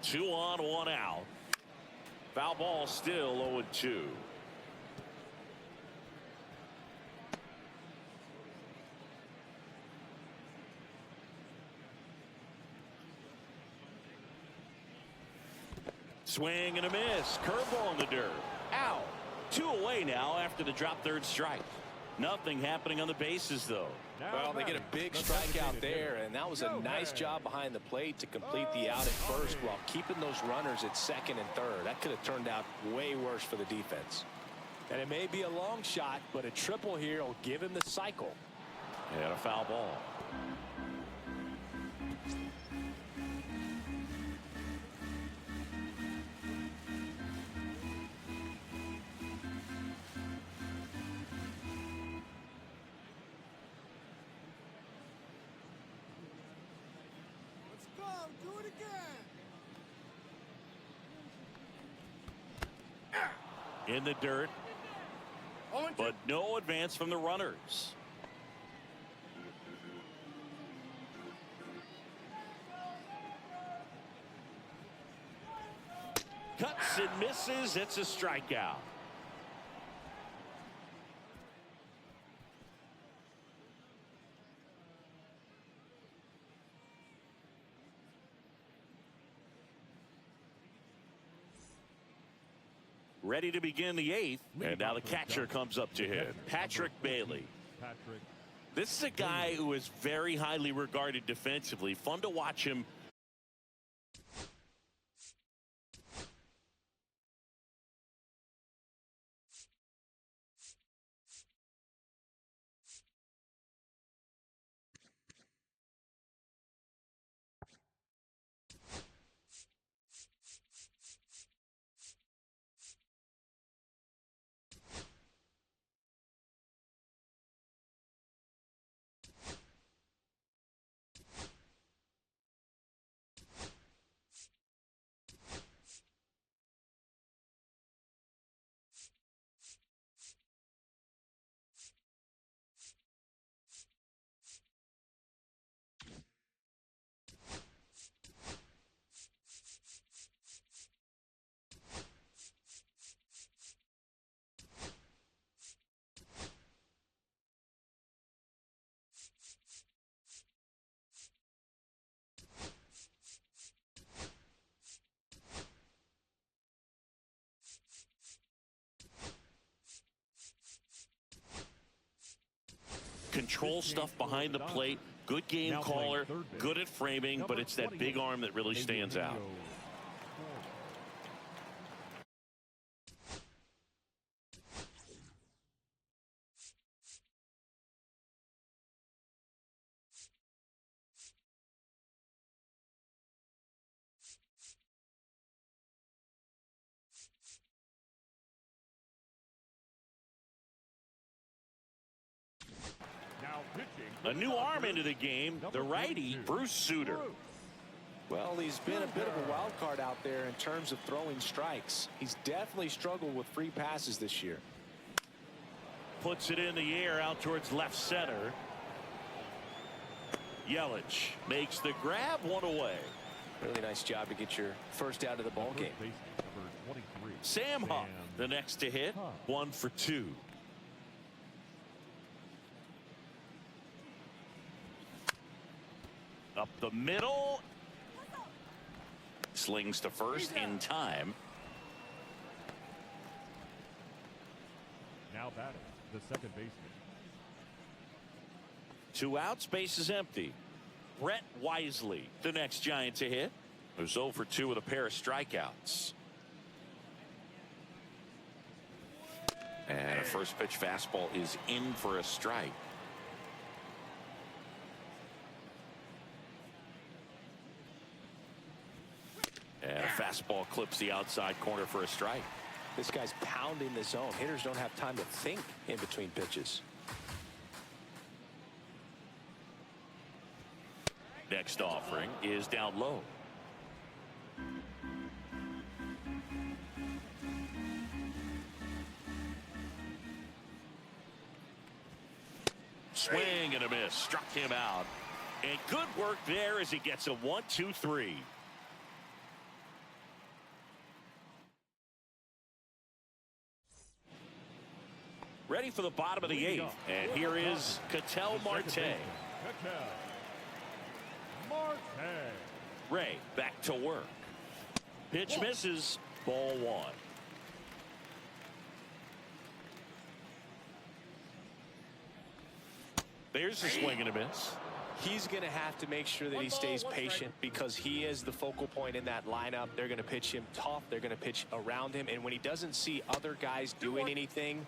Speaker 1: Two on, 1 out. Foul ball, still 0-2. Swing and a miss. Curveball in the dirt. Ow. 2 away now after the drop third strike. Nothing happening on the bases, though.
Speaker 2: Well, they get a big strikeout there, and that was a nice job behind the plate to complete the out at first while keeping those runners at second and third. That could have turned out way worse for the defense. And it may be a long shot, but a triple here will give him the cycle.
Speaker 1: And a foul ball. In the dirt, but no advance from the runners. Cuts and misses. It's a strikeout. Ready to begin the 8th, and now the catcher comes up to him, Patrick Bailey. This is a guy who is very highly regarded defensively. Fun to watch him. Control stuff behind the plate. Good game caller. Good at framing, but it's that big arm that really stands out. A new arm into the game, the righty, Bruce Sutter.
Speaker 2: Well, he's been a bit of a wild card out there in terms of throwing strikes. He's definitely struggled with free passes this year.
Speaker 1: Puts it in the air out towards left center. Yelich makes the grab, 1 away.
Speaker 2: Really nice job to get your first out of the ball game.
Speaker 1: Sam Huff, the next to hit, 1 for 2. Up the middle. Slings to first in time.
Speaker 3: Now batting, the second baseman.
Speaker 1: 2 outs, base is empty. Brett Wisely, the next Giant to hit, who's 0 for 2 with a pair of strikeouts. And a first pitch fastball is in for a strike. And a fastball clips the outside corner for a strike.
Speaker 2: This guy's pounding the zone. Hitters don't have time to think in between pitches.
Speaker 1: Next offering is down low. Swing and a miss. Struck him out. And good work there as he gets a 1-2-3. Ready for the bottom of the 8th. And here is Ketel Marte. Ray back to work. Pitch misses. Ball one. There's a swing and a miss.
Speaker 2: He's going to have to make sure that he stays patient because he is the focal point in that lineup. They're going to pitch him tough. They're going to pitch around him. And when he doesn't see other guys doing anything,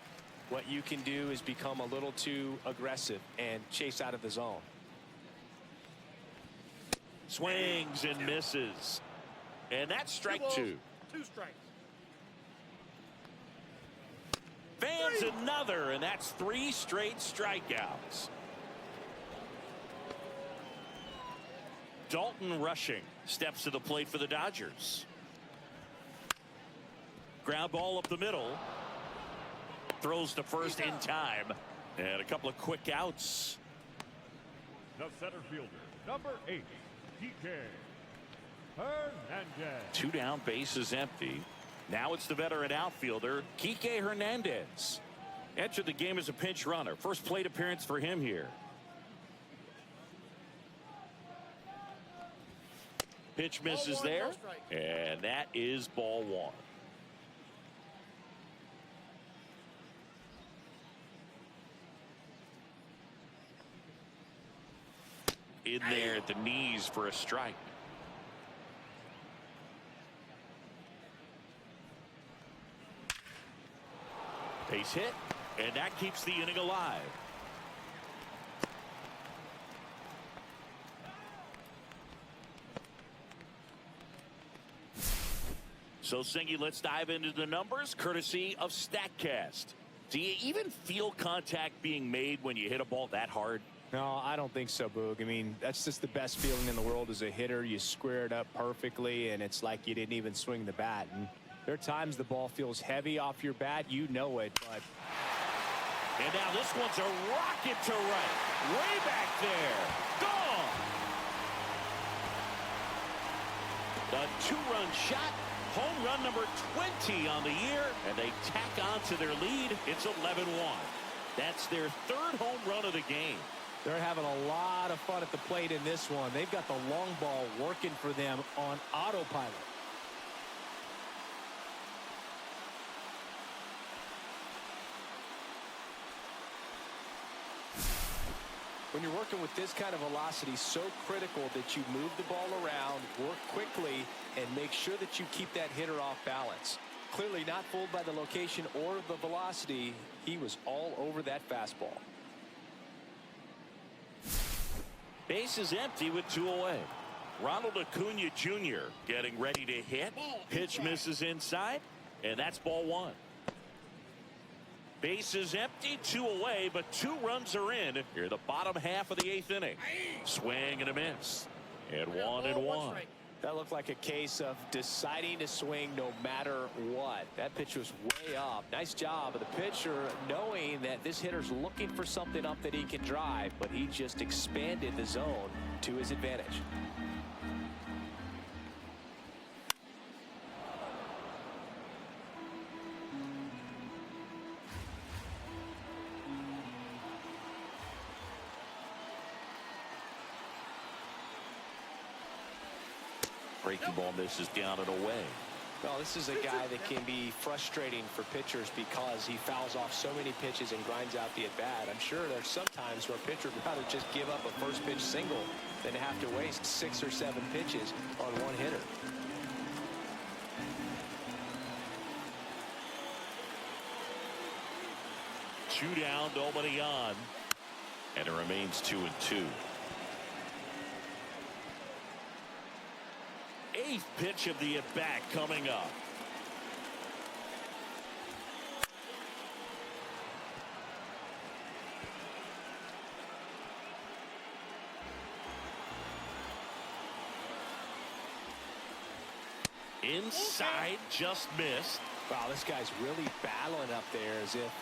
Speaker 2: what you can do is become a little too aggressive and chase out of the zone.
Speaker 1: Swings and misses. And that's strike two.
Speaker 4: 2 strikes.
Speaker 1: Fans another, and that's 3 straight strikeouts. Dalton Rushing steps to the plate for the Dodgers. Ground ball up the middle. Throws to first in time. And a couple of quick outs.
Speaker 3: The center fielder, number 8, DK Hernandez.
Speaker 1: 2 down, bases empty. Now it's the veteran outfielder, Kike Hernandez. Entered the game as a pinch runner. First plate appearance for him here. Pitch misses there, and that is ball one. In there at the knees for a strike. Base hit, and that keeps the inning alive. So, Singy, let's dive into the numbers, courtesy of StatCast. Do you even feel contact being made when you hit a ball that hard?
Speaker 2: No, I don't think so, Boog. I mean, that's just the best feeling in the world as a hitter. You square it up perfectly, and it's like you didn't even swing the bat. And there are times the ball feels heavy off your bat. You know it, but...
Speaker 1: And now this one's a rocket to right. Way back there. Gone! A 2-run shot. Home run number 20 on the year, and they tack on to their lead. It's 11-1. That's their 3rd home run of the game.
Speaker 2: They're having a lot of fun at the plate in this one. They've got the long ball working for them on autopilot. When you're working with this kind of velocity, so critical that you move the ball around, work quickly, and make sure that you keep that hitter off balance. Clearly not fooled by the location or the velocity. He was all over that fastball.
Speaker 1: Base is empty with 2 away. Ronald Acuna Jr. getting ready to hit. Pitch misses inside, and that's ball one. Base is empty, 2 away, but 2 runs are in here the bottom half of the 8th inning. Swing and a miss. And 1-1.
Speaker 2: That looked like a case of deciding to swing no matter what. That pitch was way up. Nice job of the pitcher knowing that this hitter's looking for something up that he can drive, but he just expanded the zone to his advantage.
Speaker 1: Breaking ball misses down and away.
Speaker 2: Well, this is a guy that can be frustrating for pitchers because he fouls off so many pitches and grinds out the at-bat. I'm sure there's some times where a pitcher would rather just give up a first pitch single than to have to waste 6 or 7 pitches on one hitter.
Speaker 1: Two down, nobody on. And it remains 2-2. 8th pitch of the at-bat coming up. Inside, just missed.
Speaker 2: Wow, this guy's really battling up there as if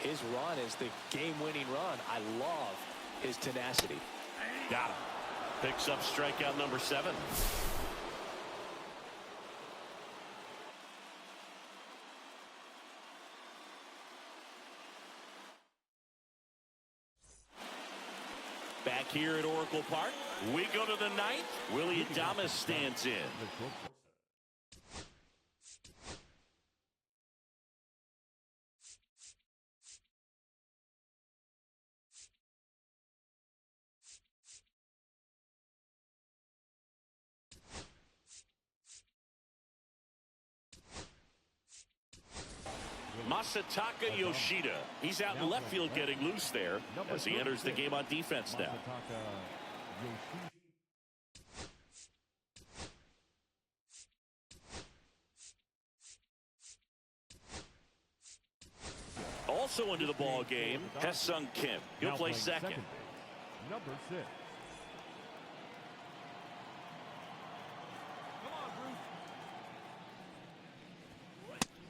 Speaker 2: his run is the game-winning run. I love his tenacity.
Speaker 1: Got him. Picks up strikeout number 7. Back here at Oracle Park, we go to the 9th. Willie Adames stands in. Masataka Yoshida. He's out in left field getting loose there as he enters the game on defense now. Also into the ball game, Hae-Sung Kim. He'll play second.
Speaker 3: Number 6.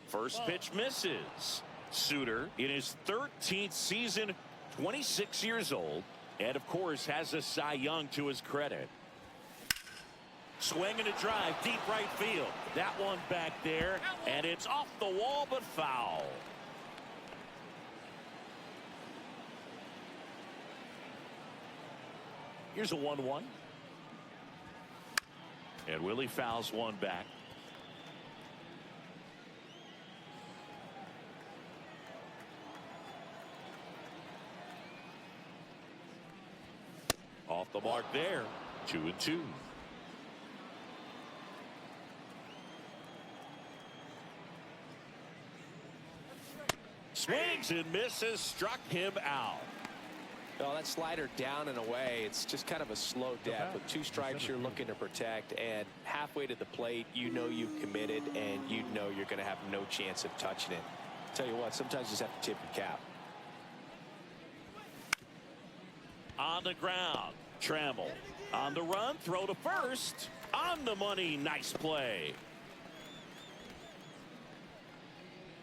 Speaker 1: First pitch misses. Suter in his 13th season, 26 years old, and of course has a Cy Young to his credit. Swing and a drive, deep right field. That one back there, and it's off the wall but foul. Here's a 1-1. And Willie fouls one back. Off the mark there. 2-2. Swings and misses, struck him out.
Speaker 2: Well, that slider down and away, it's just kind of a slow death. With 2 strikes you're looking to protect, and halfway to the plate, you know you've committed, and you know you're going to have no chance of touching it. Tell you what, sometimes you just have to tip your cap.
Speaker 1: On the ground, Trammell. On the run, throw to first. On the money, nice play.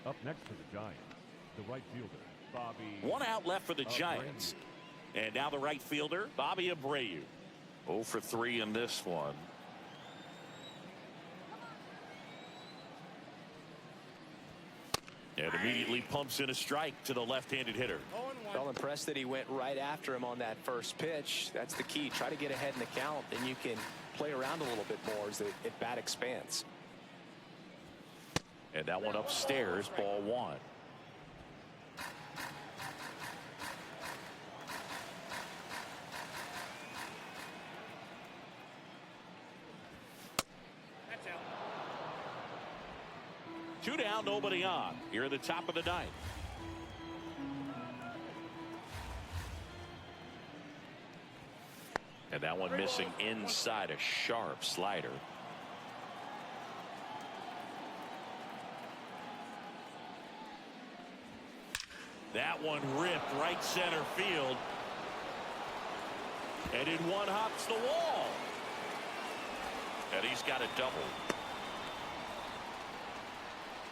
Speaker 3: Up next for the Giants, the right fielder, Bobby.
Speaker 1: One out left for the Giants. And now the right fielder, Bobby Abreu. 0 for 3 in this one. And immediately pumps in a strike to the left-handed hitter.
Speaker 2: Well, impressed that he went right after him on that first pitch. That's the key. Try to get ahead in the count, then you can play around a little bit more as the at-bat expands.
Speaker 1: And that one upstairs, ball 1.
Speaker 4: That's out.
Speaker 1: 2 down, nobody on. Here at the top of the 9th. And that one missing inside, a sharp slider. That one ripped right center field. And in one hops the wall. And he's got a double.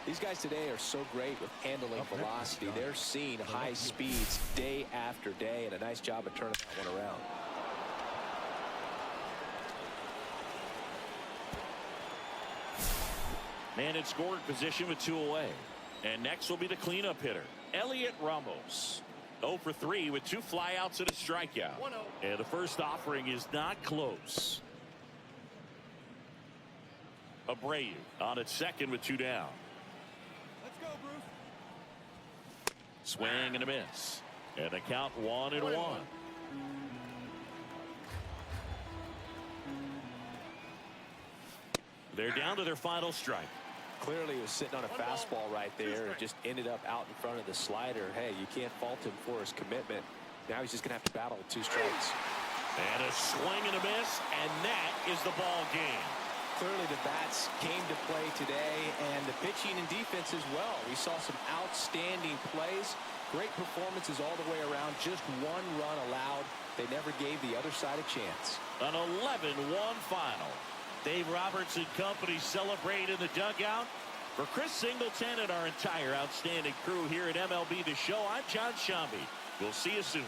Speaker 2: These guys today are so great with handling velocity. They're seeing high speeds day after day, and a nice job of turning that one around.
Speaker 1: Man in scoring position with 2 away. And next will be the cleanup hitter, Elliot Ramos. 0 for 3 with 2 flyouts and a strikeout.
Speaker 4: 1-0.
Speaker 1: And the first offering is not close. Abreu on at second with 2 down.
Speaker 4: Let's go, Bruce.
Speaker 1: Swing and a miss. And the count 1-1. They're down to their final strike.
Speaker 2: Clearly he was sitting on a fastball right there and just ended up out in front of the slider. Hey, you can't fault him for his commitment. Now he's just going to have to battle with 2 strikes.
Speaker 1: And a swing and a miss, and that is the ball game.
Speaker 2: Clearly the bats came to play today, and the pitching and defense as well. We saw some outstanding plays, great performances all the way around. Just 1 run allowed. They never gave the other side a chance.
Speaker 1: An 11-1 final. Dave Roberts and company celebrate in the dugout. For Chris Singleton and our entire outstanding crew here at MLB The Show, I'm John Shambi. We'll see you soon.